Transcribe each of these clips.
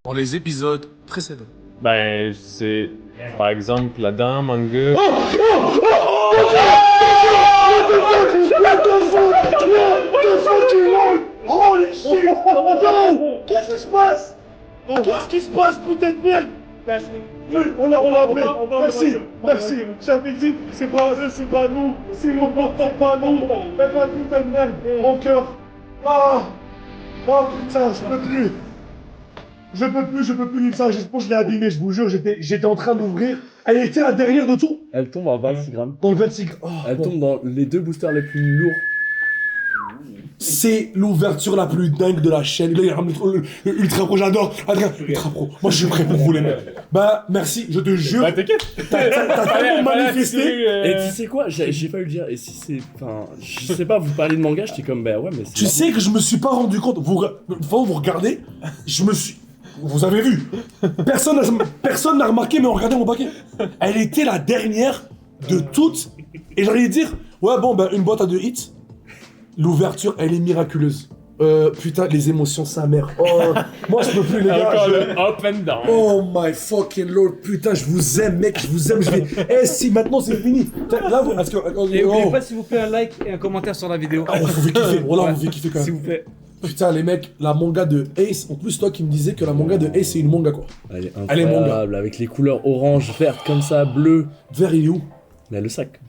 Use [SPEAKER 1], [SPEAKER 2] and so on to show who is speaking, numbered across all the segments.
[SPEAKER 1] Dans les épisodes précédents.
[SPEAKER 2] Ben, c'est par exemple la dame, manga.
[SPEAKER 3] Qu'est-ce qui se passe? Qu'est-ce qui se passe, putain de merde? On l'a appelé. Merci. J'avais dit, c'est pas nous. C'est mon portant pas nous. Mais pas putain de merde. Mon cœur. Putain, je peux plus lire ça. J'espère que je l'ai abîmé, je vous jure. J'étais en train d'ouvrir. Elle était à derrière de tout.
[SPEAKER 4] Elle tombe en 26 grammes.
[SPEAKER 3] Dans le 26 grammes.
[SPEAKER 4] Elle tombe dans les deux boosters les plus lourds.
[SPEAKER 3] C'est l'ouverture la plus dingue de la chaîne. Là, il y a le Ultra Pro, j'adore. Adrien, Ultra Pro. Moi, je suis prêt pour vous, les mecs. Bah, merci, je te jure.
[SPEAKER 2] Bah, t'inquiète.
[SPEAKER 3] T'as tellement manifesté.
[SPEAKER 4] Et tu sais quoi, j'ai pas eu le dire. Et si c'est. Enfin, je sais pas, vous parlez de manga, j'étais comme, bah ouais, mais c'est.
[SPEAKER 3] Tu sais que je me suis pas rendu compte. Vous regardez, vous avez vu. Personne n'a remarqué, mais regardez mon paquet. Elle était la dernière de toutes. Et j'allais dire, ouais, bon, bah, une boîte à 2 hits. L'ouverture, elle est miraculeuse. Putain, les émotions, sa mère. Oh, moi, je peux plus, les gars.
[SPEAKER 2] Encore le up and down.
[SPEAKER 3] Oh my fucking lord, putain, je vous aime, mec, je vous aime. Si, maintenant, c'est fini. Là, vous, est-ce que.
[SPEAKER 5] Et n'oubliez pas, s'il vous plaît, un like et un commentaire sur la vidéo.
[SPEAKER 3] On vous fait kiffer. Voilà, on vous fait kiffer quand même.
[SPEAKER 5] S'il vous plaît.
[SPEAKER 3] Putain, les mecs, la manga de Ace. En plus, toi qui me disais que la manga de Ace, c'est une manga, quoi.
[SPEAKER 4] Elle est
[SPEAKER 3] Elle est manga.
[SPEAKER 4] incroyable, avec les couleurs orange, verte comme ça, bleu.
[SPEAKER 3] Vert, il est où?
[SPEAKER 4] Mais le sac.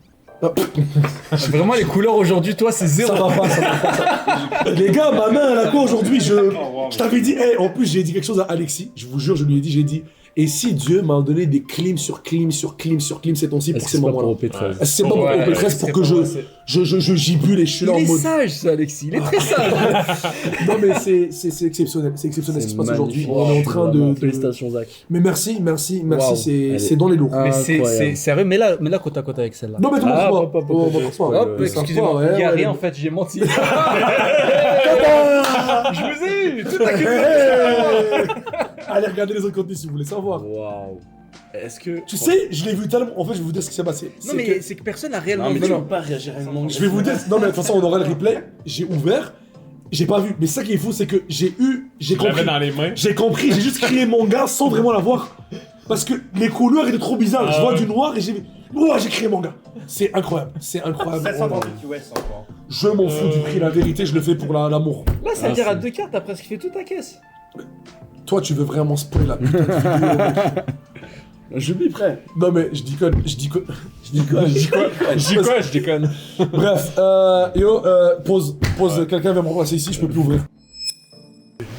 [SPEAKER 5] Vraiment, les couleurs aujourd'hui, toi, c'est zéro.
[SPEAKER 3] Ça va pas. Les gars, ma main, elle a quoi aujourd'hui? Je t'avais dit, en plus, j'ai dit quelque chose à Alexis. Je vous jure, je lui ai dit, et si Dieu m'a donné des clims sur clims sur clims sur clims ces temps-ci pour
[SPEAKER 4] Est-ce que
[SPEAKER 3] ces
[SPEAKER 4] c'est pas
[SPEAKER 3] moments-là?
[SPEAKER 4] pour OP13?
[SPEAKER 3] Est-ce que c'est pas pour OP13 pour que je gibule et je suis là en
[SPEAKER 5] Il est
[SPEAKER 3] mode.
[SPEAKER 5] sage, ça, Alexis. Il est très sage.
[SPEAKER 3] Non, mais c'est exceptionnel. C'est exceptionnel ce qui se passe aujourd'hui.
[SPEAKER 4] magnifique.
[SPEAKER 3] On est en train
[SPEAKER 4] Vraiment,
[SPEAKER 3] de.
[SPEAKER 4] Félicitations, Zach.
[SPEAKER 3] Mais merci,
[SPEAKER 4] Waouh.
[SPEAKER 3] c'est dans les lourds.
[SPEAKER 5] Mais c'est
[SPEAKER 4] Incroyable.
[SPEAKER 5] sérieux, mais là, côte à côte avec celle-là.
[SPEAKER 3] Non, mais tout le
[SPEAKER 4] Ah,
[SPEAKER 3] monde
[SPEAKER 4] hop, hop,
[SPEAKER 3] Oh,
[SPEAKER 4] hop,
[SPEAKER 3] bah,
[SPEAKER 4] hop,
[SPEAKER 3] François,
[SPEAKER 4] hop,
[SPEAKER 3] ouais,
[SPEAKER 5] Excusez-moi,
[SPEAKER 3] ouais,
[SPEAKER 5] il y a
[SPEAKER 3] ouais,
[SPEAKER 5] rien
[SPEAKER 3] ouais.
[SPEAKER 5] en fait, j'ai menti.
[SPEAKER 3] Je
[SPEAKER 5] vous ai eu, tout à
[SPEAKER 3] Allez regarder les autres contenus si vous voulez savoir.
[SPEAKER 4] Waouh. Est-ce que.
[SPEAKER 3] Tu sais, je l'ai vu tellement. En fait, je vais vous dire ce qui s'est passé.
[SPEAKER 5] Non, mais c'est que personne n'a réellement
[SPEAKER 4] Non, mais
[SPEAKER 5] vu.
[SPEAKER 4] tu peux pas réagir à une manga.
[SPEAKER 3] Je vais vous dire. Non, mais de toute façon, on aura le replay. J'ai ouvert. J'ai pas vu. Mais ça qui est fou, c'est que j'ai
[SPEAKER 2] Je l'avais
[SPEAKER 3] compris.
[SPEAKER 2] dans les mains.
[SPEAKER 3] J'ai compris. J'ai juste crié manga sans vraiment l'avoir. Parce que les couleurs étaient trop bizarres. Je vois du noir et j'ai. Ouah, j'ai crié manga. C'est incroyable. C'est incroyable.
[SPEAKER 5] 738 US encore.
[SPEAKER 3] Je m'en fous du prix. La vérité, je le fais pour l'amour.
[SPEAKER 5] Là, ça veut dire à 2 cartes, t'as presque fait toute ta caisse.
[SPEAKER 3] Toi, tu veux vraiment spoiler la putain de vidéo, mec.
[SPEAKER 4] Je m'y prêt.
[SPEAKER 3] Non mais je déconne.
[SPEAKER 2] Je déconne.
[SPEAKER 3] Bref, pause, quelqu'un vient me remplacer ici, je peux plus ouvrir.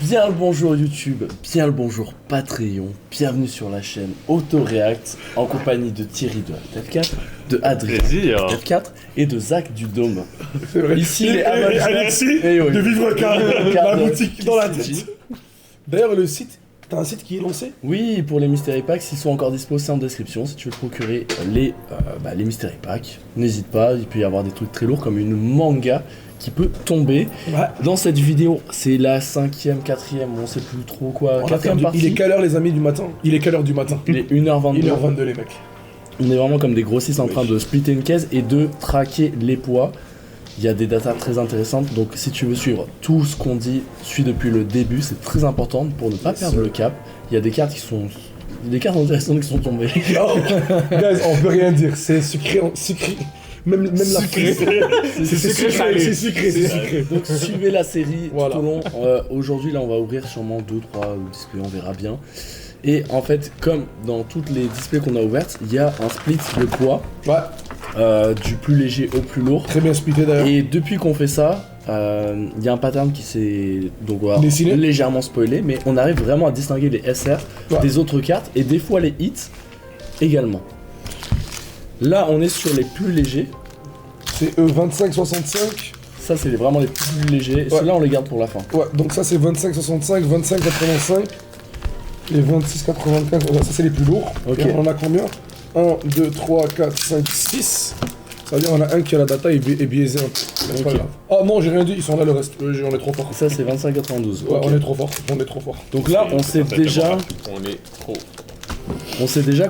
[SPEAKER 4] Bien le bonjour YouTube, bien le bonjour Patreon, bienvenue sur la chaîne Autoreact en compagnie de Thierry de F4, de Adrien
[SPEAKER 2] Plaisir.
[SPEAKER 4] de F4 et de Zach du Dôme.
[SPEAKER 3] C'est vrai.
[SPEAKER 4] Ici les
[SPEAKER 3] Et
[SPEAKER 4] amateurs
[SPEAKER 3] Alexis,
[SPEAKER 4] Et oui.
[SPEAKER 3] de vivre car la
[SPEAKER 4] de
[SPEAKER 3] boutique dans la
[SPEAKER 4] Kiss
[SPEAKER 3] tête. D'ailleurs, le site, t'as un site qui est lancé?
[SPEAKER 4] Oui, pour les Mystery Packs, ils sont encore disposés en description si tu veux te procurer les Mystery Packs. N'hésite pas, il peut y avoir des trucs très lourds comme une manga qui peut tomber.
[SPEAKER 3] Ouais.
[SPEAKER 4] Dans cette vidéo, c'est la 5ème, 4ème, on sait plus trop quoi, 4ème partie.
[SPEAKER 3] Il est quelle heure les amis du matin? Il est quelle heure du matin?
[SPEAKER 4] Il est 1h22.
[SPEAKER 3] 1h22 les mecs.
[SPEAKER 4] On est vraiment comme des grossistes en train de splitter une caisse et de traquer les poids. Il y a des datas très intéressantes, donc si tu veux suivre tout ce qu'on dit, suis depuis le début, c'est très important pour ne pas perdre le cap. Il y a des cartes qui sont... Des cartes intéressantes qui sont tombées.
[SPEAKER 3] Oh, guys, on peut rien dire, c'est sucré, sucré. Même la
[SPEAKER 2] Sucré.
[SPEAKER 3] c'est sucré, c'est sucré.
[SPEAKER 4] Donc suivez la série
[SPEAKER 3] Voilà.
[SPEAKER 4] tout au long. Aujourd'hui là on va ouvrir sûrement 2-3 displays, on verra bien. Et en fait comme dans toutes les displays qu'on a ouvertes, il y a un split de poids du plus léger au plus lourd.
[SPEAKER 3] Très bien splitté d'ailleurs.
[SPEAKER 4] Et depuis qu'on fait ça, il y a un pattern qui s'est donc voilà,
[SPEAKER 3] Dessiné.
[SPEAKER 4] légèrement spoilé, mais on arrive vraiment à distinguer les SR des autres cartes et des fois les hits également. Là on est sur les plus légers.
[SPEAKER 3] C'est 25-65.
[SPEAKER 4] Ça c'est vraiment les plus légers. Ceux-là on les garde pour la fin.
[SPEAKER 3] Ouais, donc ça c'est 25-65, 25-85 et 26-95. Ça c'est les plus lourds.
[SPEAKER 4] Ok.
[SPEAKER 3] Et on en a combien? 1, 2, 3, 4, 5, 6. Ça veut dire on a un qui a la data et biaisé un peu. Mais c'est pas
[SPEAKER 4] Ok.
[SPEAKER 3] grave. Ah non, j'ai rien dit, ils sont là le reste. On est trop fort.
[SPEAKER 4] Ça c'est 25,92.
[SPEAKER 3] Ouais,
[SPEAKER 4] Ok.
[SPEAKER 3] on est trop fort. On est trop fort.
[SPEAKER 4] Donc là on sait déjà,
[SPEAKER 2] On est trop.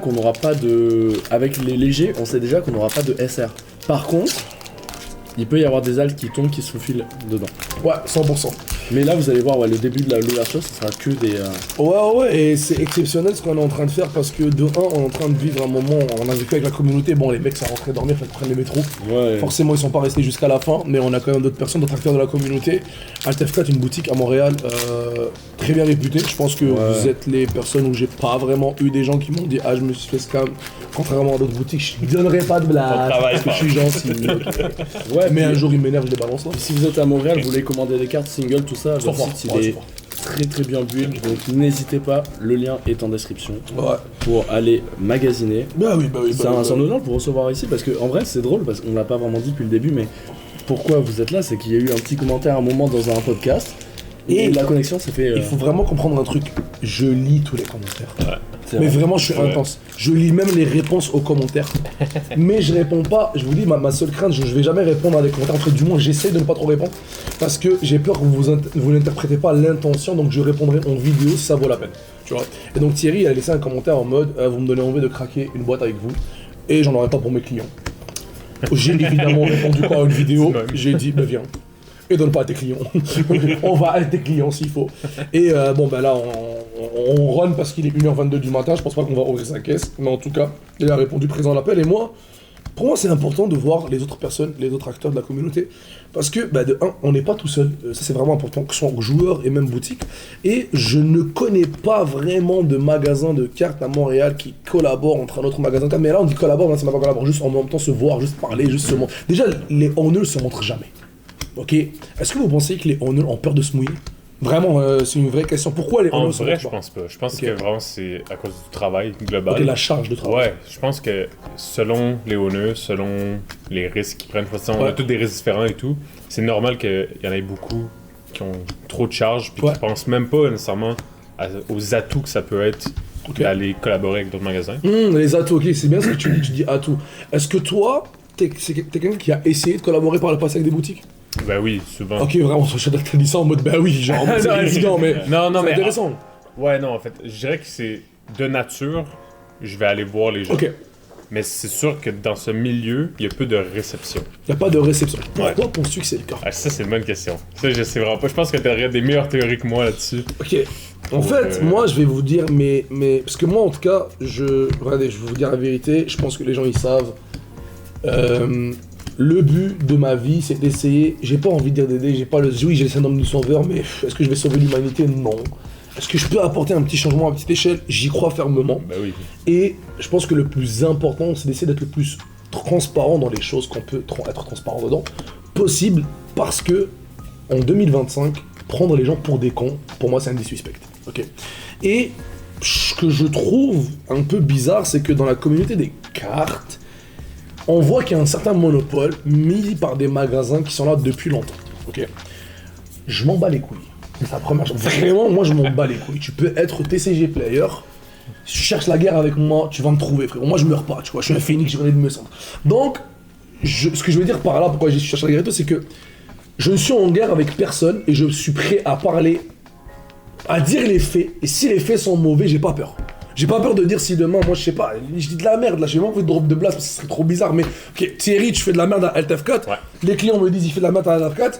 [SPEAKER 4] qu'on n'aura pas de, avec les légers, on sait déjà qu'on n'aura pas de SR. Par contre, il peut y avoir des algues qui tombent, qui se faufilent dedans.
[SPEAKER 3] Ouais, 100%.
[SPEAKER 4] Mais là, vous allez voir, ouais, le début de l'ouverture, ce sera que des.
[SPEAKER 3] Ouais, et c'est exceptionnel ce qu'on est en train de faire parce que de un, on est en train de vivre un moment, on a vécu avec la communauté, bon les mecs ça rentrait dormir, fallait qu'ils prennent les métros.
[SPEAKER 4] Ouais.
[SPEAKER 3] Forcément ils sont pas restés jusqu'à la fin, mais on a quand même d'autres personnes, d'autres acteurs de la communauté. Altef4, une boutique à Montréal, très bien réputée. Je pense que vous êtes les personnes où j'ai pas vraiment eu des gens qui m'ont dit ah je me suis fait scam. Contrairement à d'autres boutiques, je donnerai pas de blague parce que je suis gentil.
[SPEAKER 4] Ouais,
[SPEAKER 3] mais un
[SPEAKER 4] puis-
[SPEAKER 3] jour il m'énerve, je les balance là.
[SPEAKER 4] Si vous êtes à Montréal, vous voulez commander des cartes single, tout ça, le
[SPEAKER 3] Sans
[SPEAKER 4] site
[SPEAKER 3] froid,
[SPEAKER 4] il
[SPEAKER 3] ouais,
[SPEAKER 4] est très très bien build, donc n'hésitez pas, le lien est en description
[SPEAKER 3] Ouais.
[SPEAKER 4] pour aller magasiner.
[SPEAKER 3] Bah oui.
[SPEAKER 4] C'est un honneur de vous recevoir ici parce que en vrai c'est drôle parce qu'on l'a pas vraiment dit depuis le début, mais pourquoi vous êtes là, c'est qu'il y a eu un petit commentaire à un moment dans un podcast et la connexion s'est fait.
[SPEAKER 3] Il faut vraiment comprendre un truc, je lis tous les commentaires.
[SPEAKER 4] c'est
[SPEAKER 3] Mais
[SPEAKER 4] vrai.
[SPEAKER 3] vraiment, je suis intense. Je lis même les réponses aux commentaires. Mais je réponds pas. Je vous dis, ma seule crainte, je vais jamais répondre à des commentaires. Entre du moins, j'essaie de ne pas trop répondre. Parce que j'ai peur que vous n'interprétez pas l'intention. Donc je répondrai en vidéo si ça vaut la peine. Tu vois. Et donc Thierry a laissé un commentaire en mode vous me donnez envie de craquer une boîte avec vous. Et j'en aurais pas pour mes clients. J'ai évidemment répondu quoi à une vidéo. J'ai dit, bah viens. Et donne pas à tes clients. On va à tes clients s'il faut. Et bon, ben là, on run parce qu'il est 1h22 du matin. Je pense pas qu'on va ouvrir sa caisse. Mais en tout cas, il a répondu présent à l'appel. Et moi, pour moi, c'est important de voir les autres personnes, les autres acteurs de la communauté. Parce que, bah, de un, on n'est pas tout seul. Ça, c'est vraiment important, que ce soit joueurs et même boutiques. Et je ne connais pas vraiment de magasin de cartes à Montréal qui collabore entre un autre magasin de cartes. Mais là, on dit collabore, là, c'est pas collabore. Juste en même temps se voir, juste parler, juste se montrer. Déjà, les honneurs se montrent jamais. Ok. Est-ce que vous pensez que les honneurs ont peur de se mouiller? Vraiment, c'est une vraie question. Pourquoi les
[SPEAKER 2] En
[SPEAKER 3] honneurs se
[SPEAKER 2] vrai,
[SPEAKER 3] montrent
[SPEAKER 2] je
[SPEAKER 3] pas?
[SPEAKER 2] pense pas. Je pense
[SPEAKER 3] Ok.
[SPEAKER 2] que vraiment c'est à cause du travail global.
[SPEAKER 3] Ok, la charge de travail.
[SPEAKER 2] Ouais, je pense que selon les honneurs, selon les risques qu'ils prennent, de toute façon, on
[SPEAKER 3] Ouais.
[SPEAKER 2] a tous des risques différents et tout. C'est normal qu'il y en ait beaucoup qui ont trop de charges puis
[SPEAKER 3] Ouais.
[SPEAKER 2] qui pensent même pas nécessairement aux atouts que ça peut être
[SPEAKER 3] Ok.
[SPEAKER 2] d'aller collaborer avec d'autres magasins.
[SPEAKER 3] Les atouts, ok, c'est bien ce que tu dis atouts. Est-ce que toi, t'es quelqu'un qui a essayé de collaborer par le passé avec des boutiques?
[SPEAKER 2] Ben oui, souvent.
[SPEAKER 3] Ok, vraiment, t'as dit ça en mode bah oui, genre, c'est
[SPEAKER 2] Non,
[SPEAKER 3] évident, mais
[SPEAKER 2] non,
[SPEAKER 3] c'est
[SPEAKER 2] mais
[SPEAKER 3] intéressant.
[SPEAKER 2] Ouais, non, en fait, je dirais que c'est de nature, je vais aller voir les gens.
[SPEAKER 3] Ok,
[SPEAKER 2] Mais c'est sûr que dans ce milieu, il y a peu de réception.
[SPEAKER 3] y a pas de réception. Pourquoi penses-tu que c'est le cas?
[SPEAKER 2] Ah, ça, c'est une bonne question. Ça, je sais vraiment pas. Je pense que t'aurais des meilleures théories que moi là-dessus.
[SPEAKER 3] Ok. En fait, moi, je vais vous dire, mais parce que moi, en tout cas, regardez, je vais vous dire la vérité. Je pense que les gens ils savent. Le but de ma vie, c'est d'essayer. J'ai pas envie de dire d'aider. J'ai pas le. Oui, j'ai le syndrome du sauveur, mais est-ce que je vais sauver l'humanité? Non. Est-ce que je peux apporter un petit changement à petite échelle? J'y crois fermement.
[SPEAKER 2] Ben oui.
[SPEAKER 3] Et je pense que le plus important, c'est d'essayer d'être le plus transparent dans les choses qu'on peut être transparent dedans possible, parce que en 2025, prendre les gens pour des cons, pour moi, c'est un disrespect. Ok. Et ce que je trouve un peu bizarre, c'est que dans la communauté des cartes, on voit qu'il y a un certain monopole mis par des magasins qui sont là depuis longtemps. Ok. Je m'en bats les couilles. C'est la première chose. Vraiment, moi, je m'en bats les couilles. Tu peux être TCG player. Si tu cherches la guerre avec moi, tu vas me trouver, frérot. Moi, je meurs pas, tu vois. Je suis un phénix, je connais de me centre. Donc, ce que je veux dire par là, pourquoi je cherche la guerre et tout, c'est que je ne suis en guerre avec personne et je suis prêt à parler, à dire les faits. Et si les faits sont mauvais, j'ai pas peur. J'ai pas peur de dire si demain, moi, je sais pas, je dis de la merde là, j'ai pas envie de drop de blast parce que ce serait trop bizarre. Mais, ok, Thierry, tu fais de la merde à LTF4.
[SPEAKER 2] Ouais.
[SPEAKER 3] Les clients me disent, il fait de la merde à LTF4.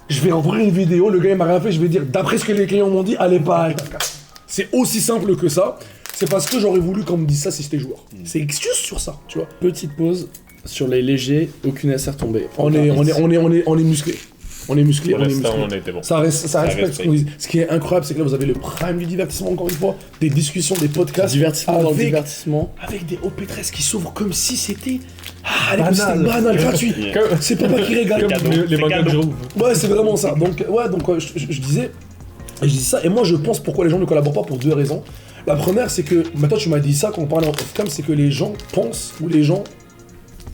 [SPEAKER 3] Je vais envoyer une vidéo, le gars il m'a rien fait, je vais dire, d'après ce que les clients m'ont dit, allez pas à LTF4. C'est aussi simple que ça. C'est parce que j'aurais voulu qu'on me dise ça si j'étais joueur. C'est excuse sur ça, tu vois.
[SPEAKER 4] Petite pause sur les légers, aucune SR tombée.
[SPEAKER 3] On est musclé. On est musclé,
[SPEAKER 2] Pour
[SPEAKER 3] on est
[SPEAKER 2] l'instant,
[SPEAKER 3] musclé.
[SPEAKER 2] on a été bon.
[SPEAKER 3] Ça respecte
[SPEAKER 2] respecte.
[SPEAKER 3] ce qu'on dit. Ce qui est incroyable, c'est que là, vous avez le prime du divertissement, encore une fois, des discussions, des podcasts.
[SPEAKER 4] Divertissement dans le
[SPEAKER 3] avec,
[SPEAKER 4] divertissement.
[SPEAKER 3] avec des OP13 qui s'ouvrent comme si c'était. Ah, allez, comme si c'était banal, gratuit. C'est papa qui régale.
[SPEAKER 2] Les mangas que je rouvre.
[SPEAKER 3] Ouais, c'est vraiment ça. Donc, je disais ça, et moi, je pense pourquoi les gens ne collaborent pas pour deux raisons. La première, c'est que, maintenant, tu m'as dit ça quand on parlait en off-cam, c'est que les gens pensent, ou les gens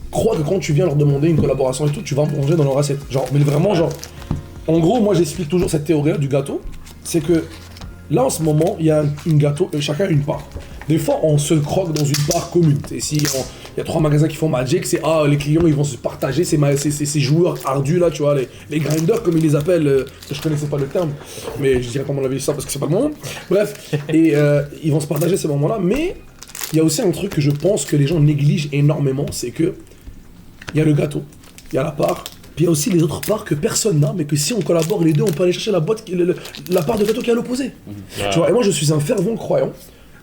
[SPEAKER 3] croient que quand tu viens leur demander une collaboration et tout, tu vas manger dans leur assiette. Genre, mais vraiment, genre. En gros, moi j'explique toujours cette théorie du gâteau, c'est que là en ce moment, il y a une gâteau, chacun une part. Des fois, on se croque dans une part commune. Et si il y a 3 magasins qui font Magic, c'est les clients ils vont se partager ces joueurs ardus là, tu vois, les grinders comme ils les appellent. Je connaissais pas le terme, mais je dirais comment on avait dit ça parce que c'est pas le moment. Bref, et ils vont se partager ces moments-là. Mais il y a aussi un truc que je pense que les gens négligent énormément, c'est que il y a le gâteau, il y a la part. Puis il y a aussi les autres parts que personne n'a, mais que si on collabore les deux, on peut aller chercher la boîte, la part de gâteau qui est à l'opposé. Tu vois, et moi je suis un fervent croyant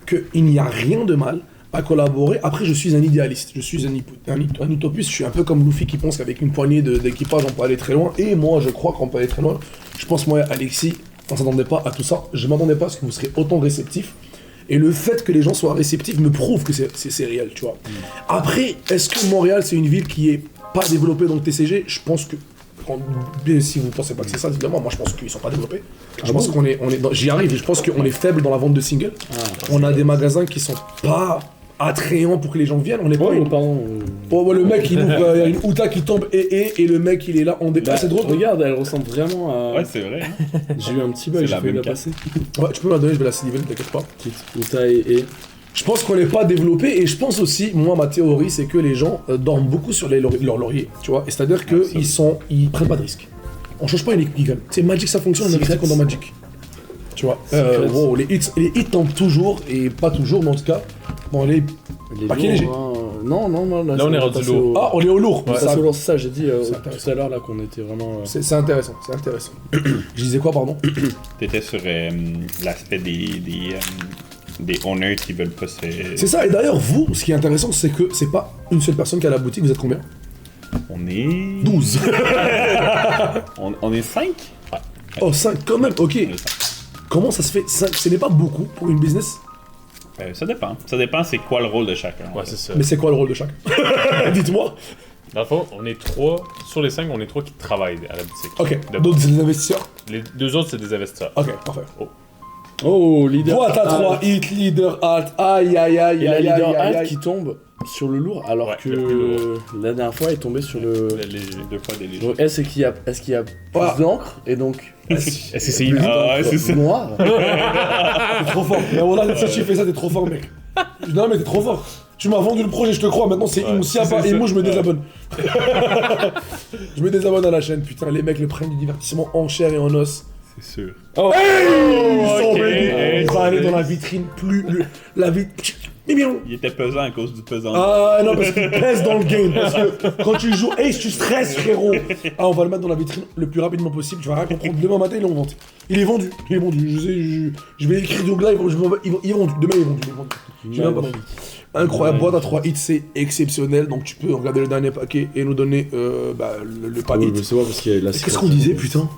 [SPEAKER 3] qu'il n'y a rien de mal à collaborer. Après, je suis un idéaliste, je suis un utopiste, je suis un peu comme Luffy qui pense qu'avec une poignée d'équipage on peut aller très loin, et moi je crois qu'on peut aller très loin. Je pense moi et Alexis, on s'attendait pas à tout ça, je m'attendais pas à ce que vous serez autant réceptifs, et le fait que les gens soient réceptifs me prouve que c'est réel, tu vois. Après, est-ce que Montréal c'est une ville qui est pas développée dans le TCG? Je pense que, si vous pensez pas que c'est ça, évidemment, moi je pense qu'ils sont pas développés. Je pense qu'on est j'y arrive, je pense qu'on est faible dans la vente de singles. On a des magasins qui sont pas attrayant pour que les gens viennent, on est pas le mec il ouvre, il y a une outa qui tombe et le mec il est là en déplacement, c'est drôle.
[SPEAKER 4] Regarde, elle ressemble vraiment à...
[SPEAKER 6] Ouais, c'est vrai. Hein.
[SPEAKER 4] J'ai eu un petit bug, j'ai failli la passer.
[SPEAKER 3] Ouais, tu peux me la donner, je vais la sniveler, t'inquiète pas.
[SPEAKER 4] Petite outa et...
[SPEAKER 3] Je pense qu'on n'est pas développé et je pense aussi, moi ma théorie c'est que les gens dorment beaucoup sur leur laurier, tu vois, et c'est-à-dire qu'ils prennent pas de risques. On change pas une équipe, c'est Magic ça fonctionne, on a rien dans Magic. Tu vois, les hits tombent toujours, et pas toujours, mais en tout cas, bon, les paquets légers.
[SPEAKER 4] Non,
[SPEAKER 2] là on est rendu lourd.
[SPEAKER 3] Ah, on est au lourd.
[SPEAKER 4] Ouais, ça, c'est pour ça, j'ai dit tout à l'heure là qu'on était vraiment...
[SPEAKER 3] C'est intéressant, c'est intéressant. Je disais quoi, pardon?
[SPEAKER 6] T'étais sur l'aspect des owners qui veulent pas se...
[SPEAKER 3] C'est ça, et d'ailleurs, vous, ce qui est intéressant, c'est que c'est pas une seule personne qui a la boutique, vous êtes combien?
[SPEAKER 6] On est...
[SPEAKER 3] 12.
[SPEAKER 6] on est 5? Ouais.
[SPEAKER 3] Oh, 5 quand même, ok. Comment ça se fait 5? Ce n'est pas beaucoup pour une business?
[SPEAKER 6] Ça dépend. Ça dépend c'est quoi le rôle de chacun.
[SPEAKER 2] Ouais, c'est ça.
[SPEAKER 3] Mais c'est quoi le rôle de chacun? Dites-moi.
[SPEAKER 2] Dans le fond, on est 3, sur les 5, on est 3 qui travaillent à la boutique.
[SPEAKER 3] Ok, donc c'est des investisseurs?
[SPEAKER 2] Les 2 autres, c'est des investisseurs.
[SPEAKER 3] Ok, parfait.
[SPEAKER 4] Oh, leader.
[SPEAKER 3] Toi, t'as 3 hits, leader, alt, aïe aïe aïe
[SPEAKER 4] et
[SPEAKER 3] aïe
[SPEAKER 4] la
[SPEAKER 3] aïe
[SPEAKER 4] leader
[SPEAKER 3] aïe
[SPEAKER 4] alt
[SPEAKER 3] aïe.
[SPEAKER 4] qui tombe sur le lourd, alors
[SPEAKER 2] Ouais,
[SPEAKER 4] que
[SPEAKER 2] le plus lourd.
[SPEAKER 4] la dernière fois, elle est tombée sur le...
[SPEAKER 6] Les 2 fois des légers.
[SPEAKER 4] Donc, est-ce qu'il y a plus
[SPEAKER 3] Ah.
[SPEAKER 4] d'encre, et donc...
[SPEAKER 2] Est-ce que c'est
[SPEAKER 4] plus
[SPEAKER 2] évident?
[SPEAKER 6] Ah ouais, c'est ça.
[SPEAKER 4] noir.
[SPEAKER 3] T'es trop fort. Mais voilà, ça tu fais ça, t'es trop fort, mec. Non, mais t'es trop fort. Tu m'as vendu le projet, je te crois. Maintenant, c'est Imo. S'il n'y a pas Imo, je me désabonne. Je me désabonne à la chaîne. Putain, les mecs le prennent du divertissement en chair et en os.
[SPEAKER 6] C'est sûr.
[SPEAKER 2] Oh,
[SPEAKER 3] Ils sont
[SPEAKER 2] ok.
[SPEAKER 3] ready. Il va aller dans la vitrine la vitrine.
[SPEAKER 6] Il était pesant à cause du pesant.
[SPEAKER 3] Ah non, parce qu'il pèse dans le game. Parce que quand tu joues Ace, tu stresses, frérot. Ah, on va le mettre dans la vitrine le plus rapidement possible. Tu vas rien comprendre. Demain matin, ils l'ont vendu. Il est vendu. Il est vendu. Je vais écrire donc là. Il est vendu. Demain, il est vendu. J'ai même pas envie. Incroyable. Boîte à 3 hits, c'est exceptionnel. Donc tu peux regarder le dernier paquet et nous donner le pas
[SPEAKER 4] Oui,
[SPEAKER 3] hit.
[SPEAKER 4] mais c'est vrai, parce qu'il y a la
[SPEAKER 3] Qu'est-ce qu'on disait, putain?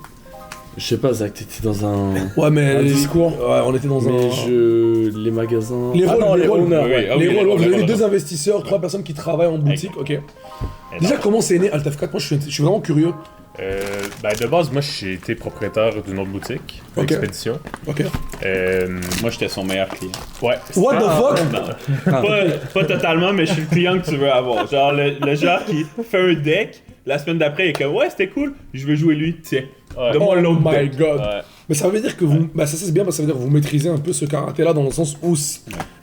[SPEAKER 4] Je sais pas, Zach, t'étais dans un...
[SPEAKER 3] Ouais, mais.
[SPEAKER 4] Un discours.
[SPEAKER 3] Ouais, on était dans
[SPEAKER 4] Mais
[SPEAKER 3] un.
[SPEAKER 4] les magasins...
[SPEAKER 3] Les rôles,
[SPEAKER 4] non, les
[SPEAKER 3] rôles.
[SPEAKER 4] owners,
[SPEAKER 6] Oui,
[SPEAKER 4] ouais.
[SPEAKER 6] ah oui,
[SPEAKER 3] Les rôles, vous
[SPEAKER 6] les
[SPEAKER 3] avez
[SPEAKER 6] rôles.
[SPEAKER 3] 2 investisseurs, 3 personnes qui travaillent en boutique, ok.
[SPEAKER 6] Et
[SPEAKER 3] Déjà,
[SPEAKER 6] donc,
[SPEAKER 3] comment c'est né Altaf 4? Moi, je suis vraiment curieux.
[SPEAKER 2] De base, moi, j'ai été propriétaire d'une autre boutique,
[SPEAKER 3] Ok.
[SPEAKER 2] Expédition.
[SPEAKER 3] Ok.
[SPEAKER 6] moi, j'étais son meilleur client.
[SPEAKER 2] Ouais.
[SPEAKER 3] What the fuck?
[SPEAKER 6] Non. Pas totalement, mais je suis le client que tu veux avoir. Genre, le genre qui fait un deck, la semaine d'après, il est comme, ouais, c'était cool, je veux jouer lui, tiens.
[SPEAKER 2] Ouais.
[SPEAKER 6] Donne-moi
[SPEAKER 3] Oh
[SPEAKER 6] l'autre
[SPEAKER 3] my
[SPEAKER 6] deck.
[SPEAKER 3] god.
[SPEAKER 2] Ouais.
[SPEAKER 3] Mais ça veut dire que vous. Bah, ça c'est bien parce que ça veut dire que vous maîtrisez un peu ce karaté-là dans le sens où.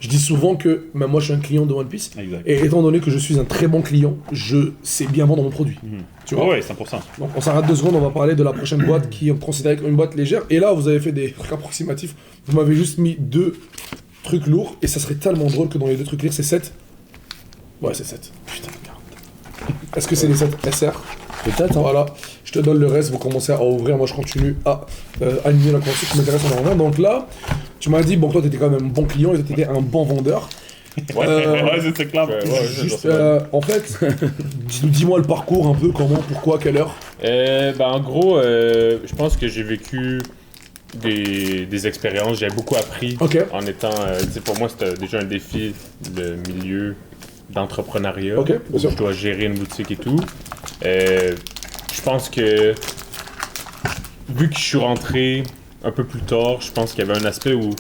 [SPEAKER 3] Je dis souvent que. Même moi, je suis un client de One Piece.
[SPEAKER 6] Exact.
[SPEAKER 3] Et étant donné que je suis un très bon client, je sais bien vendre mon produit. Tu vois?
[SPEAKER 6] Ouais, 100%.
[SPEAKER 3] Donc on s'arrête 2 secondes, on va parler de la prochaine boîte qui est considérée comme une boîte légère. Et là, vous avez fait des trucs approximatifs. Vous m'avez juste mis 2 trucs lourds. Et ça serait tellement drôle que dans les 2 trucs lourds, c'est 7. Ouais, c'est 7. Putain, merde. Est-ce que c'est les 7 SR?
[SPEAKER 4] Peut-être, hein.
[SPEAKER 3] Voilà, je te donne le reste, vous commencez à ouvrir, moi je continue à aligner la conversation qui m'intéresse en avant. Donc là, tu m'as dit, bon, toi t'étais quand même un bon client et toi t'étais un bon vendeur.
[SPEAKER 2] Ouais,
[SPEAKER 6] Ouais, c'est clair.
[SPEAKER 3] Juste, en fait, dis-moi le parcours un peu, comment, pourquoi, quelle heure.
[SPEAKER 2] En gros, je pense que j'ai vécu des expériences, j'ai beaucoup appris
[SPEAKER 3] Ok.
[SPEAKER 2] en étant, tu sais, pour moi c'était déjà un défi, le milieu d'entrepreneuriat,
[SPEAKER 3] Ok, bien
[SPEAKER 2] où
[SPEAKER 3] sûr.
[SPEAKER 2] je dois gérer une boutique et tout. Je pense que, vu que je suis rentré un peu plus tard, je pense qu'il y avait un aspect où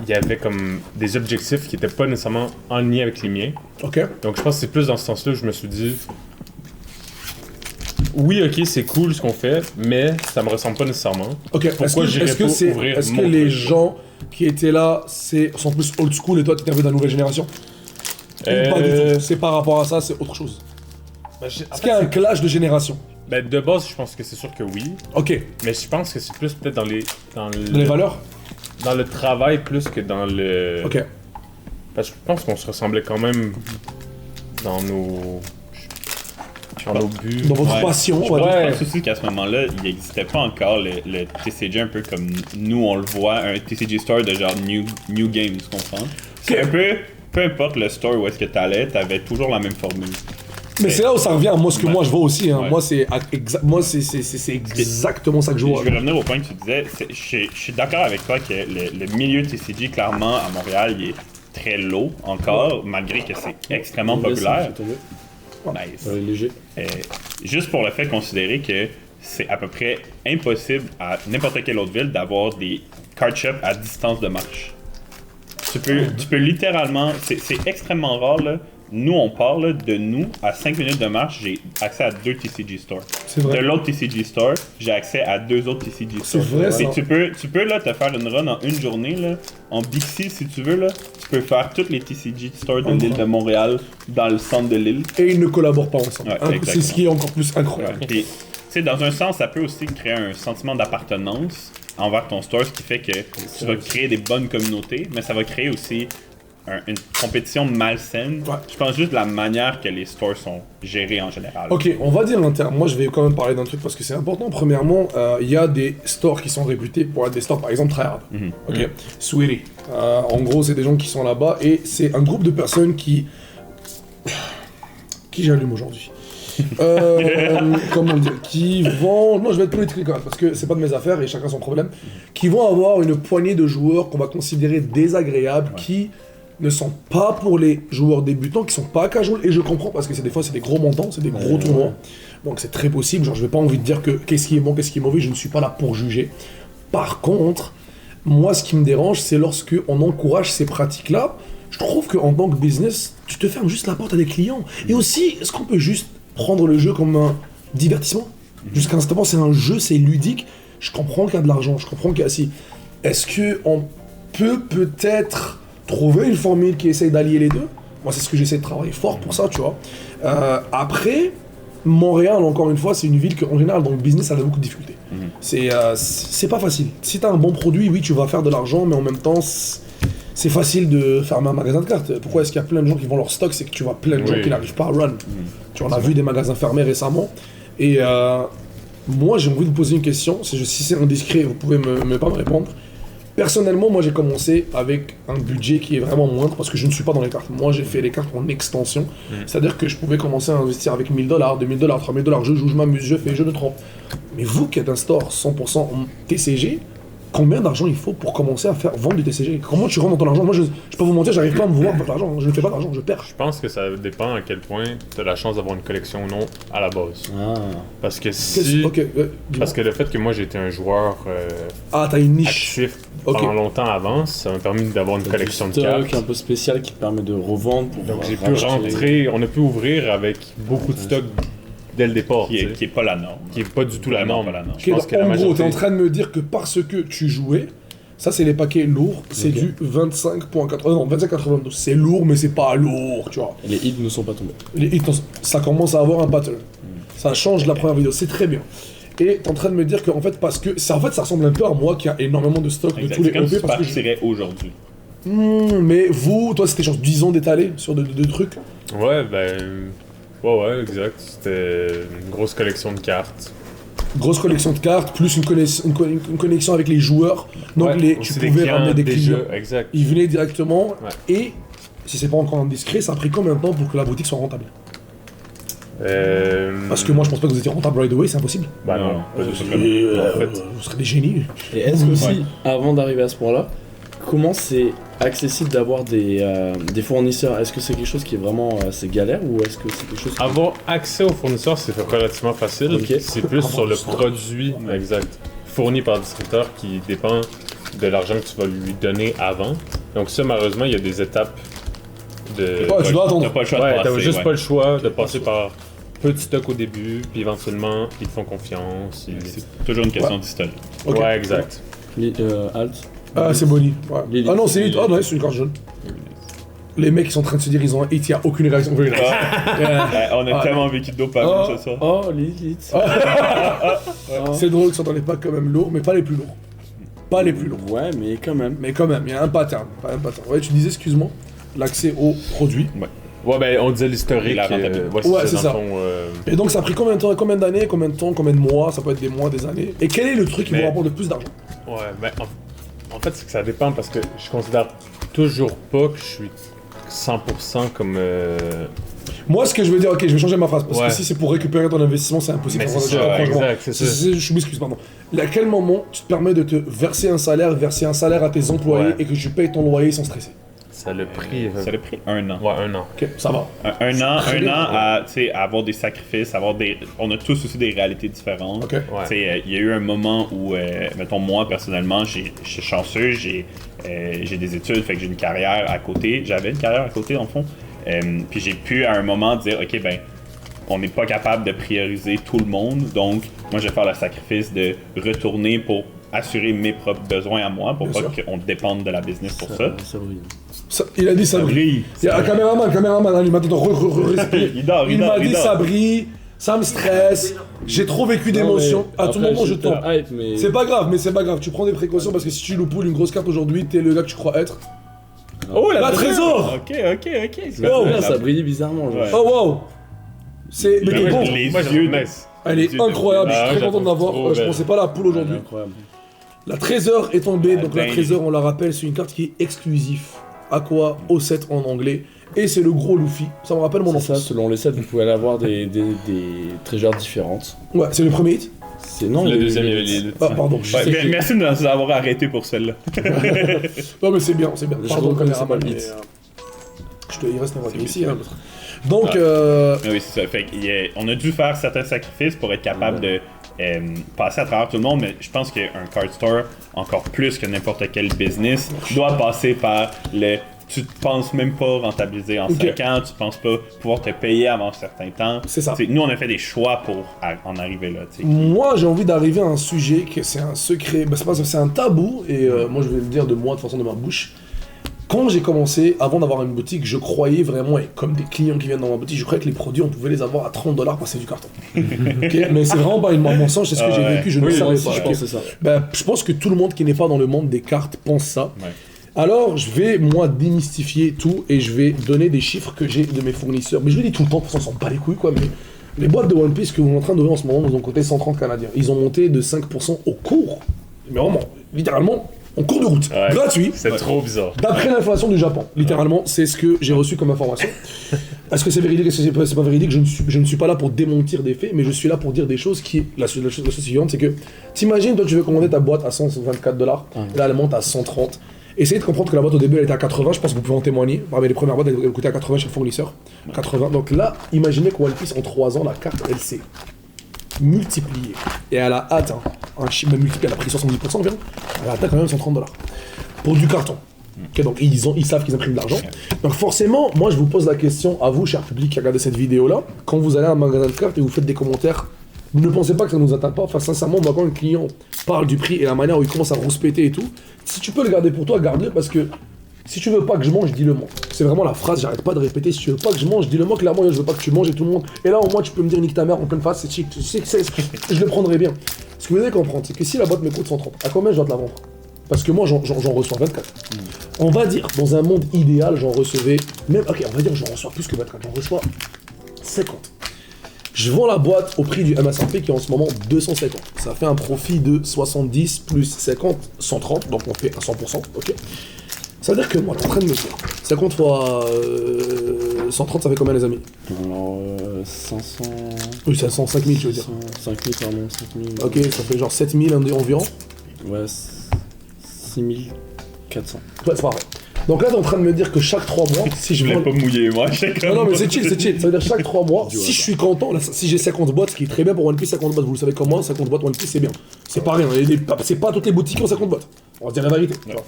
[SPEAKER 2] il y avait comme des objectifs qui n'étaient pas nécessairement en lien avec les miens.
[SPEAKER 3] Ok.
[SPEAKER 2] Donc je pense que c'est plus dans ce sens-là que je me suis dit, oui, ok, c'est cool ce qu'on fait, mais ça me ressemble pas nécessairement.
[SPEAKER 3] Ok,
[SPEAKER 2] Pourquoi j'irais
[SPEAKER 3] est-ce que,
[SPEAKER 2] pas
[SPEAKER 3] c'est,
[SPEAKER 2] ouvrir
[SPEAKER 3] est-ce que
[SPEAKER 2] mon
[SPEAKER 3] les
[SPEAKER 2] truc?
[SPEAKER 3] gens qui étaient là sont plus old school et toi tu étais un peu de la nouvelle génération? Ou pas du tout? C'est par rapport à ça, c'est autre chose. Est-ce qu'il y a un clash de génération?
[SPEAKER 2] De base, je pense que c'est sûr que oui,
[SPEAKER 3] Ok.
[SPEAKER 2] mais je pense que c'est plus peut-être dans
[SPEAKER 3] Les valeurs?
[SPEAKER 2] dans le travail plus que dans le...
[SPEAKER 3] Ok.
[SPEAKER 2] Parce que je pense qu'on se ressemblait quand même dans nos... Sur nos buts.
[SPEAKER 3] Dans votre
[SPEAKER 6] Ouais.
[SPEAKER 3] passion, on va dire.
[SPEAKER 6] Je pense aussi qu'à ce moment-là, il n'existait pas encore le TCG un peu comme nous on le voit, un TCG store de genre New Games, tu comprends? C'est un peu importe le store où est-ce que t'allais, t'avais toujours la même formule.
[SPEAKER 3] Mais c'est là où ça revient à moi, ce que moi je vois aussi. Hein.
[SPEAKER 6] Ouais.
[SPEAKER 3] Moi, c'est exactement ça que je vois.
[SPEAKER 6] Je vais revenir au point que tu disais. Je suis d'accord avec toi que le milieu TCG, clairement, à Montréal, il est très low encore, malgré que c'est extrêmement populaire. Nice.
[SPEAKER 4] Léger.
[SPEAKER 6] Juste pour le fait de considérer que c'est à peu près impossible à n'importe quelle autre ville d'avoir des card shops à distance de marche. Tu peux littéralement, c'est extrêmement rare là. Nous, on parle de nous, à 5 minutes de marche, j'ai accès à 2 TCG Store.
[SPEAKER 3] C'est vrai.
[SPEAKER 6] De l'autre TCG Store, j'ai accès à 2 autres TCG Store.
[SPEAKER 3] C'est vrai,
[SPEAKER 6] Et
[SPEAKER 3] ça.
[SPEAKER 6] tu peux là, te faire une run en une journée, là, en Bixi si tu veux, là. Tu peux faire toutes les TCG Store de l'île de Montréal dans le centre de l'île.
[SPEAKER 3] Et ils ne collaborent pas ensemble.
[SPEAKER 6] Ouais,
[SPEAKER 3] C'est
[SPEAKER 6] exactement.
[SPEAKER 3] ce qui est encore plus incroyable.
[SPEAKER 6] Puis, tu sais, dans un sens, ça peut aussi créer un sentiment d'appartenance envers ton store, ce qui fait que tu vas créer des bonnes communautés, mais ça va créer aussi une compétition malsaine.
[SPEAKER 3] Ouais.
[SPEAKER 6] Je pense juste de la manière que les stores sont gérés en général.
[SPEAKER 3] Ok, on va dire un terme. Moi, je vais quand même parler d'un truc parce que c'est important. Premièrement, il y a des stores qui sont réputés pour être des stores, par exemple, Tryhard. Ok, Sweetie. En gros, c'est des gens qui sont là-bas et c'est un groupe de personnes qui j'allume aujourd'hui. Comment dire, qui vont, non je vais être politique quand même parce que c'est pas de mes affaires et chacun son problème, qui vont avoir une poignée de joueurs qu'on va considérer désagréables, qui ne sont pas pour les joueurs débutants, qui sont pas casual, et je comprends parce que des fois c'est des gros montants, c'est des gros tournois, donc c'est très possible, genre je vais pas envie de dire que qu'est-ce qui est bon, qu'est-ce qui est mauvais, je ne suis pas là pour juger. Par contre, moi ce qui me dérange c'est lorsque on encourage ces pratiques-là. Je trouve qu'en tant que business, tu te fermes juste la porte à des clients. Et aussi, est-ce qu'on peut juste prendre le jeu comme un divertissement? Jusqu'à l'instant, c'est un jeu, c'est ludique. Je comprends qu'il y a de l'argent, je comprends qu'il y a si. Est-ce qu'on peut peut-être trouver une formule qui essaye d'allier les deux? Moi, c'est ce que j'essaie de travailler fort pour ça, tu vois. Après, Montréal, encore une fois, c'est une ville qu'en général, dans le business, elle a beaucoup de difficultés. C'est pas facile. Si t'as un bon produit, oui, tu vas faire de l'argent, mais en même temps, c'est facile de fermer un magasin de cartes. Pourquoi est-ce qu'il y a plein de gens qui vendent leur stock? C'est que tu vois plein de gens qui n'arrivent pas à run. Tu vois, on a vu des magasins fermés récemment. Et moi, j'ai envie de vous poser une question. Si c'est indiscret, vous pouvez pas me répondre. Personnellement, moi, j'ai commencé avec un budget qui est vraiment moindre parce que je ne suis pas dans les cartes. Moi, j'ai fait les cartes en extension. C'est-à-dire que je pouvais commencer à investir avec $1000, $2000, $3000. Je joue, je m'amuse, je fais, je ne trompe. Mais vous qui êtes un store 100% en TCG, combien d'argent il faut pour commencer à vendre du TCG? Comment tu rentres dans ton argent? Moi, je peux vous mentir, j'arrive pas à me voir faire de l'argent. Je ne fais pas d'argent, je perds.
[SPEAKER 2] Je pense que ça dépend à quel point tu as la chance d'avoir une collection ou non à la base. Parce que si...
[SPEAKER 3] Ok,
[SPEAKER 2] Parce que le fait que moi j'étais un joueur
[SPEAKER 3] t'as une niche.
[SPEAKER 2] actif pendant longtemps avant, ça m'a permis d'avoir une collection de cartes.
[SPEAKER 4] Un peu spécial qui permet de revendre pour
[SPEAKER 2] Donc j'ai pu
[SPEAKER 4] racheter.
[SPEAKER 2] rentrer, on a pu ouvrir avec beaucoup de stock dès le départ.
[SPEAKER 6] Qui est pas la norme.
[SPEAKER 2] Qui est pas du tout la
[SPEAKER 6] Vraiment
[SPEAKER 2] norme.
[SPEAKER 6] pas la norme.
[SPEAKER 2] Je pense que la
[SPEAKER 3] En gros,
[SPEAKER 2] majorité...
[SPEAKER 3] t'es en train de me dire que parce que tu jouais, ça c'est les paquets lourds, c'est du 25.92. Non, 25.92. C'est lourd, mais c'est pas lourd, tu vois.
[SPEAKER 4] Les hits ne sont pas tombés.
[SPEAKER 3] Les hits, ça commence à avoir un pattern. Ça change de la première vidéo, c'est très bien. Et t'es en train de me dire qu'en fait, parce que ça ressemble un peu à moi qui a énormément de stock de
[SPEAKER 6] Exact.
[SPEAKER 3] tous
[SPEAKER 6] C'est
[SPEAKER 3] les
[SPEAKER 6] comme si
[SPEAKER 3] OP
[SPEAKER 6] tu
[SPEAKER 3] parce que
[SPEAKER 6] partirais aujourd'hui.
[SPEAKER 3] mais vous, toi, c'était genre 10 ans d'étalé sur deux trucs.
[SPEAKER 2] Ouais, ouais, exact. C'était une grosse collection de cartes.
[SPEAKER 3] Grosse collection de cartes, plus une connexion avec les joueurs. Donc
[SPEAKER 2] Ouais,
[SPEAKER 3] tu
[SPEAKER 2] aussi des
[SPEAKER 3] pouvais
[SPEAKER 2] clients,
[SPEAKER 3] ramener des clients.
[SPEAKER 2] jeux, exact.
[SPEAKER 3] Ils venaient directement.
[SPEAKER 2] Ouais.
[SPEAKER 3] Et si c'est pas encore indiscret, ça a pris combien de temps pour que la boutique soit rentable? Parce que moi, je pense pas que vous étiez rentable right away, c'est impossible.
[SPEAKER 2] Bah non,
[SPEAKER 6] Non,
[SPEAKER 2] pas du
[SPEAKER 6] c'est
[SPEAKER 2] tout.
[SPEAKER 6] vraiment-
[SPEAKER 2] En fait,
[SPEAKER 3] Vous serez des génies.
[SPEAKER 4] Et est-ce que aussi, avant d'arriver à ce point-là, comment c'est accessible d'avoir des fournisseurs? Est-ce que c'est quelque chose qui est vraiment assez galère ou est-ce que c'est quelque chose qui...
[SPEAKER 2] avoir accès aux fournisseurs, c'est relativement facile.
[SPEAKER 4] Ok.
[SPEAKER 2] C'est plus sur le produit exact fourni par le distributeur qui dépend de l'argent que tu vas lui donner avant. Donc ça, malheureusement, il y a des étapes de...
[SPEAKER 3] Ouais, tu dois attendre.
[SPEAKER 6] T'as pas le choix de
[SPEAKER 2] Ouais,
[SPEAKER 6] passer.
[SPEAKER 2] t'as juste
[SPEAKER 6] ouais.
[SPEAKER 2] pas le choix de passer par peu de stock au début, puis éventuellement, ils te font confiance.
[SPEAKER 6] C'est toujours une question d'historique.
[SPEAKER 3] Ok.
[SPEAKER 2] Ouais, exact.
[SPEAKER 4] Alt.
[SPEAKER 3] Ah, c'est Bonnie. Ouais.
[SPEAKER 4] Lily.
[SPEAKER 3] Ah non, c'est Lily. Ah non, c'est une carte jaune. Les mecs, ils sont en train de se dire, ils ont un hit, il n'y a aucune réaction. Very nice.
[SPEAKER 6] On a tellement vécu de dopamine ce soir.
[SPEAKER 4] Oh, Lilith.
[SPEAKER 3] C'est drôle qu'ils sont dans les packs quand même lourds, mais pas les plus lourds. Pas les plus lourds.
[SPEAKER 4] Ouais, mais quand même.
[SPEAKER 3] Mais quand même, il y a un pattern. Ouais, tu disais, excuse-moi, l'accès aux produits.
[SPEAKER 6] Ouais.
[SPEAKER 2] Ouais, ben on disait
[SPEAKER 6] Et
[SPEAKER 2] l'historique.
[SPEAKER 6] la rentabilité.
[SPEAKER 3] Ouais, c'est
[SPEAKER 2] dans
[SPEAKER 3] ça.
[SPEAKER 2] le fond,
[SPEAKER 3] Et donc ça a pris combien de temps, combien d'années, combien de temps, combien de mois, ça peut être des mois, des années. Et quel est le truc qui vous
[SPEAKER 2] Mais-
[SPEAKER 3] rapporte le plus d'argent?
[SPEAKER 2] Ouais, ben en fait, c'est que ça dépend parce que je considère toujours pas que je suis 100% comme.
[SPEAKER 3] Moi, ce que je veux dire, ok, je vais changer ma phrase, parce
[SPEAKER 2] Ouais.
[SPEAKER 3] que si c'est pour récupérer ton investissement, c'est impossible.
[SPEAKER 2] Mais c'est
[SPEAKER 3] Je
[SPEAKER 2] ça,
[SPEAKER 3] comprends, je comprends.
[SPEAKER 2] exact, c'est ça.
[SPEAKER 3] Je m'excuse, pardon. À quel moment tu te permets de te verser un salaire à tes employés
[SPEAKER 2] Ouais.
[SPEAKER 3] et que tu payes ton loyer sans stresser?
[SPEAKER 2] Ça l'a pris.
[SPEAKER 6] Ça a pris 1 an.
[SPEAKER 2] Ouais, 1 an.
[SPEAKER 3] Ok, ça va.
[SPEAKER 6] Un an à, tu sais, à avoir des sacrifices, on a tous aussi des réalités différentes.
[SPEAKER 3] Ok.
[SPEAKER 2] Ouais.
[SPEAKER 6] Tu sais, il y a eu un moment où, mettons, moi, personnellement, je suis chanceux, j'ai des études, fait que j'ai une carrière à côté. J'avais une carrière à côté, dans le fond. Puis j'ai pu, à un moment, dire, OK, ben, on n'est pas capable de prioriser tout le monde, donc moi, je vais faire le sacrifice de retourner pour assurer mes propres besoins à moi, pour
[SPEAKER 3] Bien
[SPEAKER 6] pas
[SPEAKER 3] sûr.
[SPEAKER 6] qu'on dépende de la business pour ça.
[SPEAKER 3] Il a dit ça brille. Il y a un caméraman, hein, il m'a dit respire.
[SPEAKER 6] Il dort,
[SPEAKER 3] Il m'a dit
[SPEAKER 6] dort.
[SPEAKER 3] ça brille, ça me stresse, j'ai trop vécu d'émotions. À tout moment, je tombe.
[SPEAKER 4] Mais...
[SPEAKER 3] C'est pas grave, mais c'est pas grave. Tu prends des précautions parce que si tu loupes une grosse carte aujourd'hui, t'es le gars que tu crois être.
[SPEAKER 6] Oh,
[SPEAKER 3] La trésor.
[SPEAKER 6] Ok.
[SPEAKER 3] Oh,
[SPEAKER 4] Là, ça brille bizarrement. Genre.
[SPEAKER 6] Ouais.
[SPEAKER 3] Oh wow. C'est. Mais
[SPEAKER 6] Mais
[SPEAKER 3] bon,
[SPEAKER 6] les
[SPEAKER 2] Moi,
[SPEAKER 6] yeux
[SPEAKER 2] j'aime
[SPEAKER 6] de...
[SPEAKER 2] nice.
[SPEAKER 3] elle
[SPEAKER 6] les
[SPEAKER 3] est
[SPEAKER 6] yeux de-
[SPEAKER 3] incroyable. Je
[SPEAKER 2] Ah,
[SPEAKER 3] suis très
[SPEAKER 2] je la
[SPEAKER 3] content de
[SPEAKER 2] trouve
[SPEAKER 3] l'avoir.
[SPEAKER 2] trop
[SPEAKER 3] Je
[SPEAKER 2] belle.
[SPEAKER 3] pensais pas la poule aujourd'hui.
[SPEAKER 4] Incroyable.
[SPEAKER 3] La trésor est tombée. Donc la
[SPEAKER 6] ben,
[SPEAKER 3] trésor, on la rappelle, c'est une carte qui est exclusive. Aqua O7 en anglais. Et c'est le gros Luffy. Ça me rappelle mon
[SPEAKER 4] C'est ça,
[SPEAKER 3] enfance.
[SPEAKER 4] selon les sets, vous pouvez aller avoir des trésors différentes.
[SPEAKER 3] Ouais, c'est le premier hit.
[SPEAKER 4] C'est non,
[SPEAKER 2] Le
[SPEAKER 4] il y a eu
[SPEAKER 2] deuxième,
[SPEAKER 4] les-
[SPEAKER 2] il y avait les.
[SPEAKER 3] Ah, pardon. je
[SPEAKER 6] Ouais,
[SPEAKER 3] sais que-
[SPEAKER 6] merci de nous avoir arrêté pour celle-là.
[SPEAKER 3] Non, mais c'est bien, c'est bien.
[SPEAKER 4] Je
[SPEAKER 3] Pardon,
[SPEAKER 4] reconnais
[SPEAKER 3] caméraman,
[SPEAKER 4] pas le
[SPEAKER 3] mais,
[SPEAKER 4] hit.
[SPEAKER 3] il reste un
[SPEAKER 6] C'est
[SPEAKER 3] ici.
[SPEAKER 6] bien.
[SPEAKER 3] Hein, l'autre. Donc,
[SPEAKER 6] Mais oui, c'est ça. Fait on a dû faire certains sacrifices pour être capable de passer à travers tout le monde, mais je pense qu'un card store, encore plus que n'importe quel business, doit passer par le... Tu te penses même pas rentabiliser en
[SPEAKER 3] Ok.
[SPEAKER 6] 5 ans, tu penses pas pouvoir te payer avant un certain temps.
[SPEAKER 3] C'est ça.
[SPEAKER 6] T'sais, nous, on a fait des choix pour en arriver là. t'sais.
[SPEAKER 3] moi, j'ai envie d'arriver à un sujet que c'est un secret, bah, c'est un tabou, et moi, je vais le dire de moi, de façon de ma bouche. Quand j'ai commencé, avant d'avoir une boutique, je croyais vraiment, et comme des clients qui viennent dans ma boutique, je croyais que les produits, on pouvait les avoir à 30$ passer du carton. Ok, mais c'est vraiment pas une mensonge, c'est ce que j'ai
[SPEAKER 6] ouais.
[SPEAKER 3] vécu, je ne
[SPEAKER 4] Oui,
[SPEAKER 3] savais
[SPEAKER 4] moi
[SPEAKER 3] pas.
[SPEAKER 4] aussi, je
[SPEAKER 3] ok.
[SPEAKER 4] pense que c'est ça.
[SPEAKER 3] Ben, je pense que tout le monde qui n'est pas dans le monde des cartes pense ça.
[SPEAKER 6] Ouais.
[SPEAKER 3] Alors, je vais, moi, démystifier tout et je vais donner des chiffres que j'ai de mes fournisseurs. Mais je le dis tout le temps, de toute façon, on s'en bat les couilles, quoi. Mais les boîtes de One Piece que vous êtes en train d'ouvrir en ce moment, nous ont coûté 130 Canadiens. Ils ont monté de 5% au cours. Mais vraiment, littéralement, en cours de route.
[SPEAKER 2] Ouais.
[SPEAKER 3] Gratuit.
[SPEAKER 2] C'est trop bizarre.
[SPEAKER 3] D'après l'inflation du Japon, littéralement, c'est ce que j'ai reçu comme information. Est-ce que c'est véridique, est-ce que c'est pas véridique, je ne suis pas là pour démentir des faits, mais je suis là pour dire des choses qui... La chose suivante, c'est que, t'imagines, toi tu veux commander ta boîte à 124$, là elle monte à 130. Essayez de comprendre que la boîte au début elle était à 80, je pense que vous pouvez en témoigner. Mais les premières boîtes elles coûtaient à 80 chez le fournisseur. 80. Donc là, imaginez qu'au One Piece, en 3 ans, la carte elle s'est multipliée. Et elle a atteint un chiffre, même multiplié, elle a pris 70% environ. Elle a atteint quand même 130$ pour du carton. Ok, donc ils savent qu'ils impriment de l'argent. Donc forcément, moi je vous pose la question à vous, cher public qui regardez cette vidéo-là, quand vous allez à un magasin de cartes et vous faites des commentaires, vous ne pensez pas que ça ne nous atteint pas. Enfin sincèrement, moi quand un client parle du prix et la manière où il commence à rouspéter et tout, si tu peux le garder pour toi, garde-le parce que si tu veux pas que je mange, dis-le moi. C'est vraiment la phrase, j'arrête pas de répéter, si tu veux pas que je mange, dis-le moi clairement, yo, je veux pas que tu manges et tout le monde. Et là au moins tu peux me dire nique ta mère en pleine face, c'est chic, tu sais que je le prendrai bien. Ce que vous devez comprendre, c'est que si la boîte me coûte 130, à combien je dois te la vendre? Parce que moi j'en reçois 24. On va dire, dans un monde idéal, j'en recevais, même, ok, on va dire j'en reçois plus que 24, j'en reçois 50. Je vends la boîte au prix du MSRP qui est en ce moment 250. Ça fait un profit de 70 plus 50, 130, donc on fait un 100%, ok. Ça veut dire que moi, t'es en train de me dire, 50 fois 130, ça fait combien les amis?
[SPEAKER 4] Alors, 500...
[SPEAKER 3] Oui, 500, 5000 je veux dire.
[SPEAKER 4] 5000, pardon, 5000...
[SPEAKER 3] Ok, ça fait genre 7000 environ.
[SPEAKER 4] Ouais, 6400.
[SPEAKER 3] Ouais, c'est pas vrai. Donc là, t'es en train de me dire que chaque 3 mois, si je
[SPEAKER 6] Je
[SPEAKER 3] vends...
[SPEAKER 6] voulais pas mouiller, moi. j'étais
[SPEAKER 3] Non,
[SPEAKER 6] comme-
[SPEAKER 3] non, mais c'est chill, c'est chill. Ça veut dire chaque 3 mois, si je suis content, là, si j'ai 50 boîtes, ce qui est très bien pour One Piece, 50 boîtes, vous le savez comme moi, 50 boîtes One Piece, c'est bien. C'est pas rien, c'est pas toutes les boutiques qui ont 50 boîtes. On va se dire la vérité. tu vois.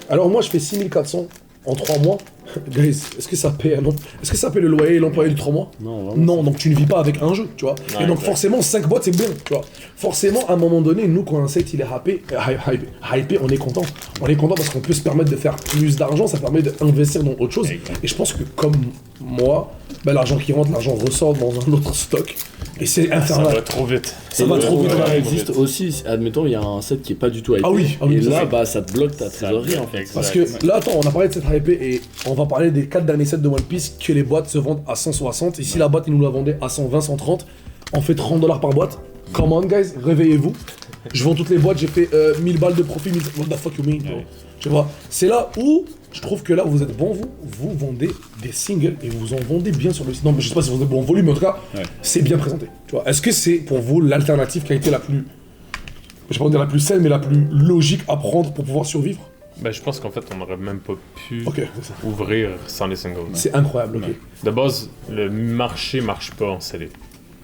[SPEAKER 3] Alors moi, je fais 6400 en 3 mois. Guys, est-ce que ça paie Est-ce que ça paie le loyer et l'employé du 3 mois?
[SPEAKER 4] Non, vraiment.
[SPEAKER 3] Non, donc tu ne vis pas avec un jeu, tu vois.
[SPEAKER 2] Ouais,
[SPEAKER 3] et donc
[SPEAKER 2] exact.
[SPEAKER 3] forcément, 5 boîtes, c'est bien, tu vois. Forcément, à un moment donné, nous, quand un site il est hypé, on est content. On est content parce qu'on peut se permettre de faire plus d'argent, ça permet d'investir dans autre chose.
[SPEAKER 6] Exact.
[SPEAKER 3] Et je pense que comme moi, ben, l'argent qui rentre, l'argent ressort dans un autre stock. Et c'est
[SPEAKER 2] Ça
[SPEAKER 3] infernal.
[SPEAKER 2] va trop vite.
[SPEAKER 3] Ça va trop vite.
[SPEAKER 4] Ça
[SPEAKER 2] ouais,
[SPEAKER 4] existe
[SPEAKER 2] vite.
[SPEAKER 4] aussi, admettons, il y a un set qui est pas du tout hypé.
[SPEAKER 3] Ah oui,
[SPEAKER 4] et
[SPEAKER 3] tout à
[SPEAKER 4] là,
[SPEAKER 3] fait.
[SPEAKER 4] bah, ça te bloque ta trésorerie en fait.
[SPEAKER 2] Exact.
[SPEAKER 3] Parce que là, attends, on a parlé de cette hype et on va parler des 4 derniers sets de One Piece que les boîtes se vendent à 160. Et si la boîte, ils nous la vendaient à 120, 130, on fait $30 par boîte. Come on, guys, réveillez-vous. Je vends toutes les boîtes, j'ai fait 1000 balles de profit. What the fuck you mean, bro? Tu vois, c'est là où je trouve que là, vous êtes bon, vous vendez des singles et vous en vendez bien sur le site. Non, mais je sais pas si vous êtes bon en volume, mais en tout cas, c'est bien présenté. Tu vois, est-ce que c'est pour vous l'alternative qui a été la plus, je vais pas dire la plus saine, mais la plus logique à prendre pour pouvoir survivre?
[SPEAKER 2] Ben, je pense qu'en fait, on n'aurait même pas pu
[SPEAKER 3] Ok, c'est ça.
[SPEAKER 2] ouvrir sans les singles.
[SPEAKER 3] C'est incroyable, ok.
[SPEAKER 2] De base, le marché marche pas en CD.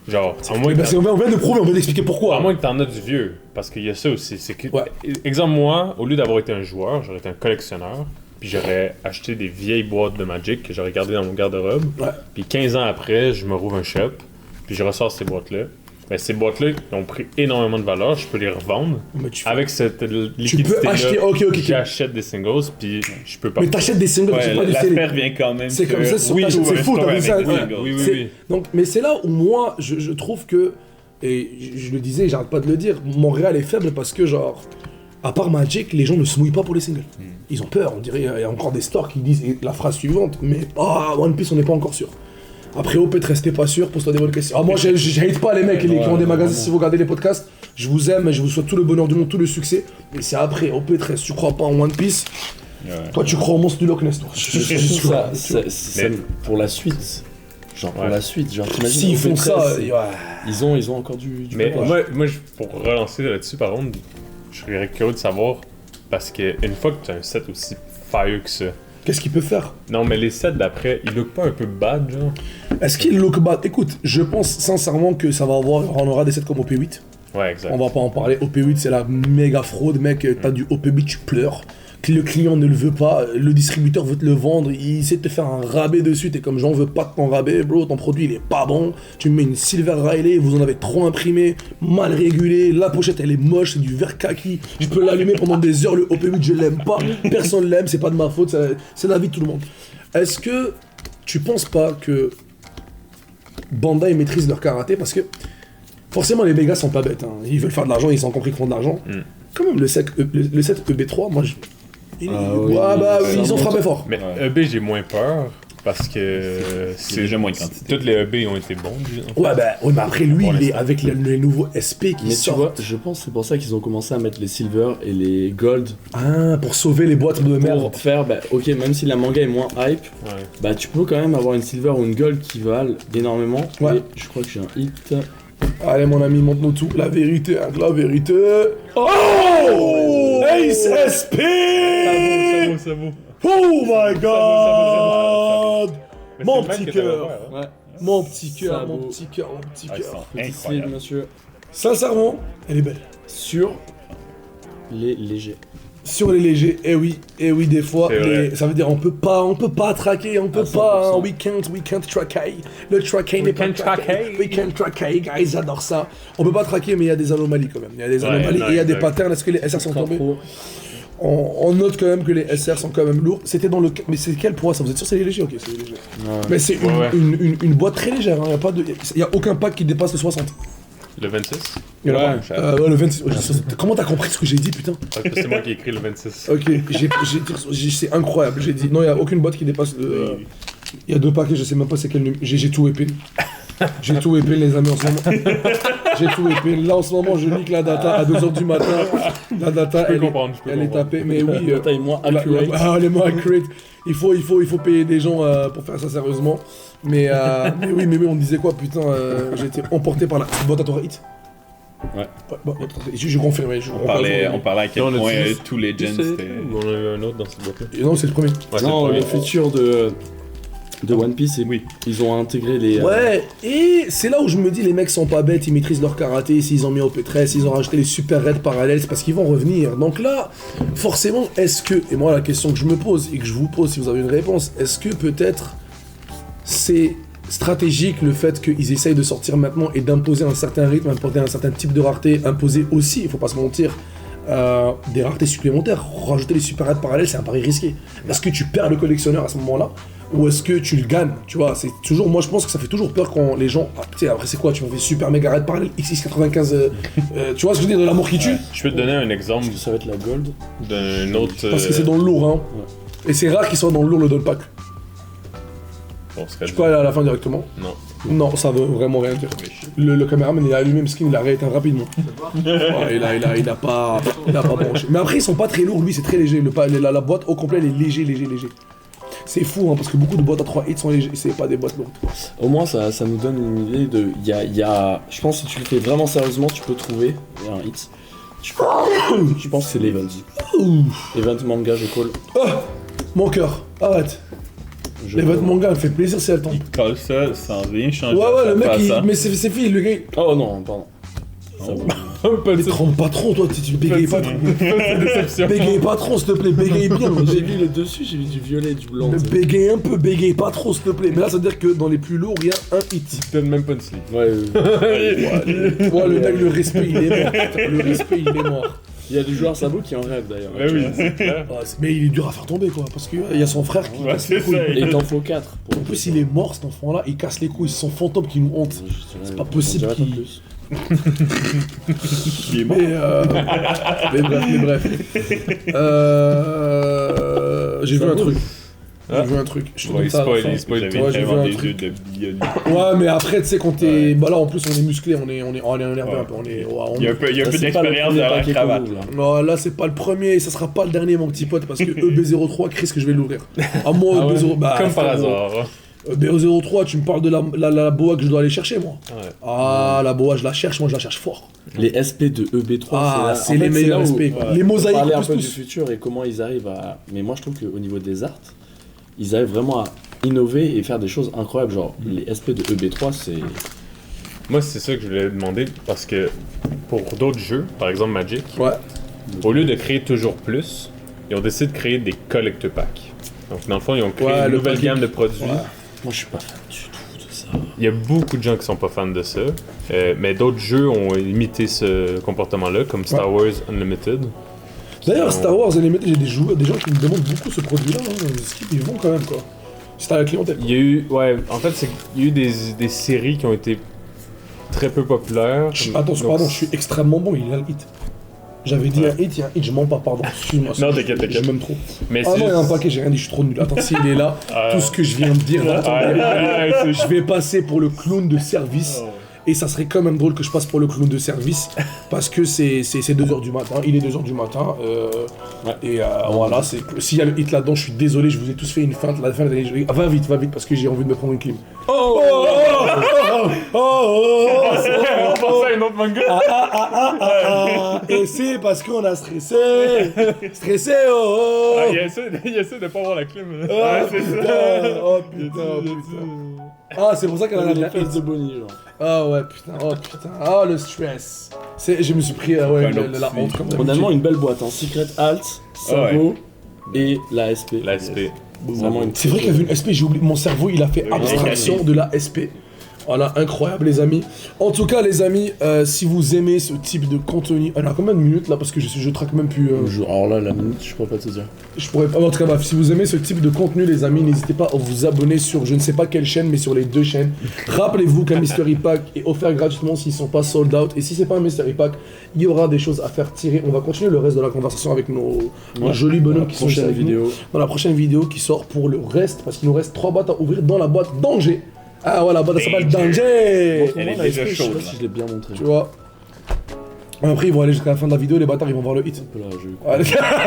[SPEAKER 2] Genre, à moins
[SPEAKER 3] Eh
[SPEAKER 2] que
[SPEAKER 3] ben, on vient de prouver, on vient d'expliquer pourquoi.
[SPEAKER 2] à moins que t'en as du vieux, parce qu'il y a ça aussi. C'est que,
[SPEAKER 3] Ouais.
[SPEAKER 2] exemple, moi, au lieu d'avoir été un joueur, j'aurais été un collectionneur, puis j'aurais acheté des vieilles boîtes de Magic que j'aurais gardées dans mon garde-robe.
[SPEAKER 3] Ouais.
[SPEAKER 2] Puis 15 ans après, je me rouvre un shop, puis je ressors ces boîtes-là. Mais ces boîtes-là ont pris énormément de valeur, je peux les revendre.
[SPEAKER 3] Mais tu,
[SPEAKER 2] Avec cette
[SPEAKER 3] tu
[SPEAKER 2] liquidité
[SPEAKER 3] peux acheter, ok.
[SPEAKER 2] j'achète des singles, puis je peux pas.
[SPEAKER 3] Mais t'achètes des singles, tu
[SPEAKER 6] Ouais,
[SPEAKER 3] peux pas des
[SPEAKER 6] l'aspect
[SPEAKER 3] CD.
[SPEAKER 6] revient quand même.
[SPEAKER 3] C'est
[SPEAKER 6] que-
[SPEAKER 3] comme ça,
[SPEAKER 6] oui,
[SPEAKER 3] c'est
[SPEAKER 6] ouvre un
[SPEAKER 3] fou,
[SPEAKER 6] store
[SPEAKER 3] t'as vu
[SPEAKER 6] avec
[SPEAKER 3] ça?
[SPEAKER 6] des
[SPEAKER 3] Ouais.
[SPEAKER 6] singles.
[SPEAKER 2] Oui, oui,
[SPEAKER 3] C'est-
[SPEAKER 2] oui.
[SPEAKER 3] Donc, mais c'est là où moi, je trouve que, et je le disais, j'arrête pas de le dire, Montréal est faible parce que, genre, à part Magic, les gens ne se mouillent pas pour les singles. Ils ont peur, on dirait, il y a encore des stores qui disent la phrase suivante, mais One Piece, on n'est pas encore sûr. Après, OP, restez pas sûr, pose-toi des bonnes questions. Ah, moi, je hate pas les mecs qui ont des magasins, si vous regardez les podcasts, je vous aime et je vous souhaite tout le bonheur du monde, tout le succès. Mais c'est après, OP, reste, tu crois pas en One Piece, toi, tu crois au monstre du Loch Ness, toi.
[SPEAKER 4] Ça, pour la suite. Genre pour
[SPEAKER 2] Ouais.
[SPEAKER 4] la suite, genre t'imagines.
[SPEAKER 3] S'ils font
[SPEAKER 4] OP13,
[SPEAKER 3] ça,
[SPEAKER 4] c'est-
[SPEAKER 3] ouais.
[SPEAKER 4] ils ont encore du
[SPEAKER 2] Mais
[SPEAKER 4] pouvoir.
[SPEAKER 2] moi, pour relancer là-dessus, par contre, je serais curieux de savoir, parce qu'une fois que tu as un set aussi fire que ça,
[SPEAKER 3] Qu'est-ce qu'il peut faire?
[SPEAKER 2] non, mais les sets d'après, ils look pas un peu bad, genre?
[SPEAKER 3] Est-ce qu'il look bad? Écoute, je pense sincèrement que ça va avoir, on aura des sets comme OP8.
[SPEAKER 2] Ouais, exact.
[SPEAKER 3] On va pas en parler. OP8, c'est la méga fraude, mec. T'as du OP8, tu pleures. Que le client ne le veut pas, le distributeur veut te le vendre, il essaie de te faire un rabais dessus. T'es comme, j'en veux pas de ton rabais, bro. Ton produit, il est pas bon. Tu me mets une Silver Riley, vous en avez trop imprimé, mal régulé. La pochette, elle est moche, c'est du verre kaki. Je peux l'allumer pendant des heures. Le OP8, je l'aime pas. Personne l'aime, c'est pas de ma faute, c'est la vie de tout le monde. Est-ce que tu penses pas que Bandai maîtrise leur karaté? Parce que forcément, les mégas sont pas bêtes. Hein. Ils veulent faire de l'argent, ils ont compris qu'ils font de l'argent. Quand même, le set EB3, moi,
[SPEAKER 4] oui.
[SPEAKER 3] ils ont frappé fort.
[SPEAKER 2] Mais EB, j'ai moins peur, parce que
[SPEAKER 6] C'est déjà moins de quantité.
[SPEAKER 2] toutes les EB ont été bons.
[SPEAKER 3] Ouais, mais après, lui,
[SPEAKER 2] Pour
[SPEAKER 3] il est
[SPEAKER 2] l'instant.
[SPEAKER 3] avec les nouveaux SP qui
[SPEAKER 4] Mais tu
[SPEAKER 3] sortent.
[SPEAKER 4] vois, je pense que c'est pour ça qu'ils ont commencé à mettre les silver et les gold
[SPEAKER 3] Ah, pour sauver les boîtes de merde.
[SPEAKER 4] pour faire, bah ok, même si la manga est moins hype,
[SPEAKER 2] Ouais.
[SPEAKER 4] bah tu peux quand même avoir une silver ou une gold qui valent énormément.
[SPEAKER 3] Ouais.
[SPEAKER 4] Et je crois que j'ai un hit.
[SPEAKER 3] Allez, mon ami, montre-nous tout. La vérité, hein, la vérité. Oh, Ace SP.
[SPEAKER 2] Ça vaut.
[SPEAKER 3] Oh my
[SPEAKER 2] vaut,
[SPEAKER 3] god.
[SPEAKER 2] Mais
[SPEAKER 3] Mon
[SPEAKER 2] c'est le même
[SPEAKER 3] petit
[SPEAKER 2] que t'avais
[SPEAKER 3] cœur.
[SPEAKER 2] ouvert, hein.
[SPEAKER 4] Ouais.
[SPEAKER 3] Mon petit cœur,
[SPEAKER 4] Ça
[SPEAKER 3] mon
[SPEAKER 4] vaut.
[SPEAKER 3] petit cœur, mon petit
[SPEAKER 6] Ah, ils
[SPEAKER 3] cœur.
[SPEAKER 6] sont
[SPEAKER 4] Petit slip,
[SPEAKER 6] incroyables.
[SPEAKER 4] monsieur.
[SPEAKER 3] Sincèrement, elle est belle.
[SPEAKER 4] Sur les légers.
[SPEAKER 3] Sur les légers, eh oui, des fois,
[SPEAKER 2] C'est vrai.
[SPEAKER 3] ça veut dire on peut pas traquer, on peut pas,
[SPEAKER 4] 100%.
[SPEAKER 3] hein, we can't tracker. Le tracking n'est pas
[SPEAKER 2] can't
[SPEAKER 3] traqué. We can't tracker, guys, j'adore ça. On peut pas traquer, mais il y a des anomalies quand même. Il y a des
[SPEAKER 2] Ouais,
[SPEAKER 3] anomalies
[SPEAKER 2] non,
[SPEAKER 3] et il y a des
[SPEAKER 2] exact.
[SPEAKER 3] patterns. Est-ce que les SR sont
[SPEAKER 4] Ultra
[SPEAKER 3] tombés?
[SPEAKER 4] pro.
[SPEAKER 3] On note quand même que les SR sont quand même lourds. C'était dans le. Mais c'est quel poids ça? Vous êtes sûr que c'est les légers? Ok, c'est les légers. Mais c'est
[SPEAKER 2] Ouais.
[SPEAKER 3] une boîte très légère, hein. Il y a aucun pack qui dépasse le 60.
[SPEAKER 2] Le 26?
[SPEAKER 3] Il y en a
[SPEAKER 4] Ouais,
[SPEAKER 3] pas. Ouais, le 26. Comment t'as compris ce que j'ai dit, putain?
[SPEAKER 2] C'est moi qui ai écrit le 26.
[SPEAKER 3] Ok, c'est incroyable. J'ai dit non, il n'y a aucune boîte qui dépasse le. Il y a deux paquets, je sais même pas c'est quel numéro. J'ai tout épile. J'ai tout épile, les amis, en ce moment. J'ai tout épile. Là, en ce moment, je nique la data à 2h du matin. La data,
[SPEAKER 2] Je
[SPEAKER 3] elle,
[SPEAKER 2] peux comprendre, je peux
[SPEAKER 3] elle est
[SPEAKER 2] comprendre.
[SPEAKER 3] tapée. Mais oui,
[SPEAKER 4] La taille moins accurate.
[SPEAKER 3] les mots accurate. Il faut payer des gens pour faire ça sérieusement. Mais oui, on disait quoi, putain, j'ai été emporté par la boîte à toi hit.
[SPEAKER 6] Ouais.
[SPEAKER 3] Je confirme.
[SPEAKER 6] On parlait à quel
[SPEAKER 2] Non, on a
[SPEAKER 6] point
[SPEAKER 2] dit-
[SPEAKER 6] tous les gens c'était.
[SPEAKER 2] On en a eu un autre dans cette boîte-là.
[SPEAKER 3] Non, c'est le premier.
[SPEAKER 2] Ouais, c'est
[SPEAKER 4] Non,
[SPEAKER 2] le
[SPEAKER 4] le
[SPEAKER 2] premier.
[SPEAKER 4] futur de One Piece,
[SPEAKER 6] Oui.
[SPEAKER 4] ils ont intégré les.
[SPEAKER 3] Ouais, et c'est là où je me dis les mecs sont pas bêtes, ils maîtrisent leur karaté, s'ils ont mis OP13, s'ils ont rajouté les super raids parallèles, c'est parce qu'ils vont revenir. Donc là, forcément, est-ce que, et moi la question que je me pose et que je vous pose si vous avez une réponse, est-ce que peut-être c'est stratégique le fait qu'ils essayent de sortir maintenant et d'imposer un certain rythme, imposer un certain type de rareté, imposer aussi, il faut pas se mentir, des raretés supplémentaires, rajouter les super raids parallèles, c'est un pari risqué. Est-ce que tu perds le collectionneur à ce moment-là? ou est-ce que tu le gagnes, tu vois, c'est toujours, moi je pense que ça fait toujours peur quand les gens, tu sais, après c'est quoi, tu m'as fait super méga raid parallèle, XX95, tu vois ce que je veux dire, de l'amour qui tue.
[SPEAKER 2] Je peux te donner un exemple
[SPEAKER 4] Ça va être la gold.
[SPEAKER 2] d'un autre.
[SPEAKER 3] Parce que c'est dans le lourd, hein. Et c'est rare qu'ils soient dans le lourd le doll pack.
[SPEAKER 2] Bon, ce serait
[SPEAKER 3] Je peux aller à la fin directement.
[SPEAKER 2] Non.
[SPEAKER 3] Non, ça veut vraiment rien dire. Le caméraman il a allumé, parce qu'il a rééteint rapidement. Ouais, il a pas branché. Mais après ils sont pas très lourds, lui c'est très léger. La boîte au complet elle est léger. C'est fou hein, parce que beaucoup de boîtes à 3 hits sont légers, c'est pas des boîtes lourdes.
[SPEAKER 4] Au moins, ça nous donne une idée de. Je pense que si tu le fais vraiment sérieusement, tu peux trouver un hit. Je pense que c'est l'event. Event manga, je call.
[SPEAKER 3] Oh, mon cœur, arrête. Les vêtements manga, me fait plaisir si elle tombe.
[SPEAKER 6] Il colle ça sans rien changer.
[SPEAKER 3] Ouais, le mec,
[SPEAKER 6] ça.
[SPEAKER 3] mais c'est fini, le gars.
[SPEAKER 4] Oh non, pardon.
[SPEAKER 3] Mais trempe pas trop, toi, tu bégayes pas trop. Bégaye pas trop, s'il te plaît, bégaye bien.
[SPEAKER 4] J'ai vu le dessus, j'ai vu du violet et du blanc.
[SPEAKER 3] Bégaye un peu, bégaye pas trop, s'il te plaît. Mais là, ça veut dire que dans les plus lourds, il y a un hit.
[SPEAKER 2] Donne même pas une sleeve.
[SPEAKER 4] Ouais,
[SPEAKER 3] Ouais, le mec, le respect, il est mort. Putain, le respect, il est mort.
[SPEAKER 4] il y a du joueur Sabot qui en rêve d'ailleurs.
[SPEAKER 2] Bah oui, c'est clair.
[SPEAKER 3] Ouais, mais il est dur à faire tomber, quoi. Parce qu'il y a son frère qui casse les
[SPEAKER 6] c'est
[SPEAKER 3] couilles.
[SPEAKER 6] ça.
[SPEAKER 4] Et il t'en faut 4.
[SPEAKER 3] En plus, il est mort, cet enfant-là. Il casse les couilles. C'est son fantôme qui nous hante.
[SPEAKER 4] C'est
[SPEAKER 3] pas possible qu'il-
[SPEAKER 4] plus.
[SPEAKER 6] Il est mort.
[SPEAKER 3] Mais bref. J'ai vu un truc. J'ai vu un truc. Je te
[SPEAKER 2] Ouais,
[SPEAKER 3] donne ça à la fin.
[SPEAKER 2] il spoil tout.
[SPEAKER 6] J'avais
[SPEAKER 3] Ouais, j'ai vu
[SPEAKER 6] vraiment
[SPEAKER 3] un
[SPEAKER 6] des
[SPEAKER 3] truc.
[SPEAKER 6] yeux de bionique.
[SPEAKER 3] Ouais, mais après, tu sais, quand t'es. Bah là, en plus, on est musclé, on est énervé un peu.
[SPEAKER 6] Il y a un peu d'expérience dans la cravate.
[SPEAKER 3] Non, là, c'est pas le premier et ça sera pas le dernier, mon petit pote, parce que EB03, Chris, que je vais l'ouvrir. À moi,
[SPEAKER 2] Ah ouais,
[SPEAKER 3] EB03. Bah,
[SPEAKER 2] comme par
[SPEAKER 3] frérot,
[SPEAKER 2] hasard.
[SPEAKER 3] EB03, tu me parles de la boa que je dois aller chercher, moi.
[SPEAKER 2] Ouais.
[SPEAKER 3] Ah, la boa, je la cherche, moi, je la cherche fort.
[SPEAKER 4] Les SP de EB3,
[SPEAKER 3] Ah,
[SPEAKER 4] c'est
[SPEAKER 3] c'est les meilleurs SP, quoi. Les mosaïques,
[SPEAKER 4] parler un
[SPEAKER 3] plus,
[SPEAKER 4] peu du
[SPEAKER 3] plus.
[SPEAKER 4] futur et comment ils arrivent à. Mais moi, je trouve qu'au niveau des arts, ils arrivent vraiment à innover et faire des choses incroyables. Genre, les SP de EB3, c'est.
[SPEAKER 2] Moi, c'est ça que je voulais demander parce que pour d'autres jeux, par exemple Magic,
[SPEAKER 3] Ouais.
[SPEAKER 2] au lieu de créer toujours plus, ils ont décidé de créer des collect packs. Donc, dans le fond, ils ont créé
[SPEAKER 3] Ouais,
[SPEAKER 2] une
[SPEAKER 3] le
[SPEAKER 2] nouvelle
[SPEAKER 3] paquet.
[SPEAKER 2] gamme de produits.
[SPEAKER 3] Ouais.
[SPEAKER 4] Moi, je suis pas fan du tout de ça.
[SPEAKER 2] Il y a beaucoup de gens qui sont pas fans de ça, mais d'autres jeux ont imité ce comportement-là, comme Star Wars Unlimited.
[SPEAKER 3] D'ailleurs, Star Wars Unlimited, j'ai des gens qui me demandent beaucoup ce produit-là. Hein. Ils vont quand même, quoi. C'est à la clientèle.
[SPEAKER 2] Il y a eu, en fait, il y a eu des séries qui ont été très peu populaires.
[SPEAKER 3] Attention,
[SPEAKER 2] Donc,
[SPEAKER 3] pardon, je suis extrêmement bon, il y a le hit. J'avais dit un hit, il y a un hit, je mens pas, pardon. Excuse-moi.
[SPEAKER 2] Non, t'inquiète.
[SPEAKER 3] Je m'aime trop.
[SPEAKER 2] Mais
[SPEAKER 3] Ah
[SPEAKER 2] c'est
[SPEAKER 3] non, il y a un
[SPEAKER 2] juste-
[SPEAKER 3] paquet, j'ai rien dit, je suis trop nul. Attends, s'il est là, tout ce que je viens de dire, je vais passer pour le clown de service. Et ça serait quand même drôle que je passe pour le clown de service. Parce que c'est 2h du matin, il est 2h du matin. Et voilà, s'il y a le hit là-dedans, je suis désolé, je vous ai tous fait une feinte. La fin de l'année, va vite, parce que j'ai envie de me prendre une clim.
[SPEAKER 2] On pensait à une autre manga.
[SPEAKER 3] Et c'est parce qu'on a stressé. Stressé, oh.
[SPEAKER 2] Il essaie de pas avoir la clim.
[SPEAKER 3] Ah, putain, oh putain. Ah, c'est pour ça qu'elle a
[SPEAKER 4] Les
[SPEAKER 3] la
[SPEAKER 4] fesses de Bonnie, genre.
[SPEAKER 3] Ah ouais, putain. Ah, le stress. Je me suis pris la honte comme d'habitude.
[SPEAKER 4] Honnêtement, une belle boîte. Secret Alt, Sabot et la SP.
[SPEAKER 2] La SP.
[SPEAKER 4] Vraiment une.
[SPEAKER 3] C'est vrai qu'il y avait une SP, j'ai oublié. Mon cerveau, il a fait abstraction de la SP. Voilà, incroyable les amis. En tout cas les amis, si vous aimez ce type de contenu, alors combien de minutes là parce que je traque même plus.
[SPEAKER 4] Alors là, la minute, je pourrais pas te dire.
[SPEAKER 3] Je pourrais pas. En tout cas bref, si vous aimez ce type de contenu les amis, n'hésitez pas à vous abonner sur je ne sais pas quelle chaîne, mais sur les deux chaînes. Rappelez-vous qu'un Mystery Pack est offert gratuitement s'ils sont pas sold out. Et si c'est pas un Mystery Pack, il y aura des choses à faire tirer. On va continuer le reste de la conversation avec nos jolis bonhommes qui sont ici
[SPEAKER 4] Prochaine
[SPEAKER 3] avec nous.
[SPEAKER 4] vidéo.
[SPEAKER 3] Dans la prochaine vidéo qui sort pour le reste, parce qu'il nous reste 3 boîtes à ouvrir dans la boîte Danger. Ah voilà, la boîte elle s'appelle Danger.
[SPEAKER 6] Elle est
[SPEAKER 4] Moi, la
[SPEAKER 6] déjà
[SPEAKER 4] SP, je sais
[SPEAKER 6] chaude,
[SPEAKER 4] pas
[SPEAKER 6] là.
[SPEAKER 4] si je l'ai bien montré.
[SPEAKER 3] Tu vois. Après ils vont aller jusqu'à la fin de la vidéo, les bâtards ils vont voir le hit.
[SPEAKER 4] Là,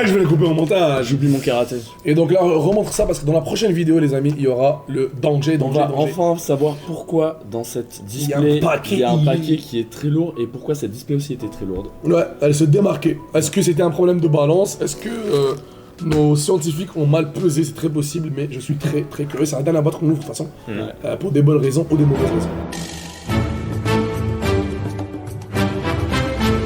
[SPEAKER 3] Je vais les couper en montage.
[SPEAKER 4] j'oublie mon karaté.
[SPEAKER 3] Et donc là, remontre ça parce que dans la prochaine vidéo, les amis, il y aura le Danger.
[SPEAKER 4] On va
[SPEAKER 3] Danger.
[SPEAKER 4] enfin savoir pourquoi dans cette
[SPEAKER 3] Il y a un
[SPEAKER 4] display
[SPEAKER 3] paquet.
[SPEAKER 4] il y a un paquet qui est très lourd et pourquoi cette display aussi était très lourde.
[SPEAKER 3] Ouais, elle se démarquait. Est-ce que c'était un problème de balance? Est-ce que nos scientifiques ont mal pesé? C'est très possible, mais je suis très très curieux. C'est la dernière boîte qu'on ouvre de toute façon. Pour des bonnes raisons ou des mauvaises raisons.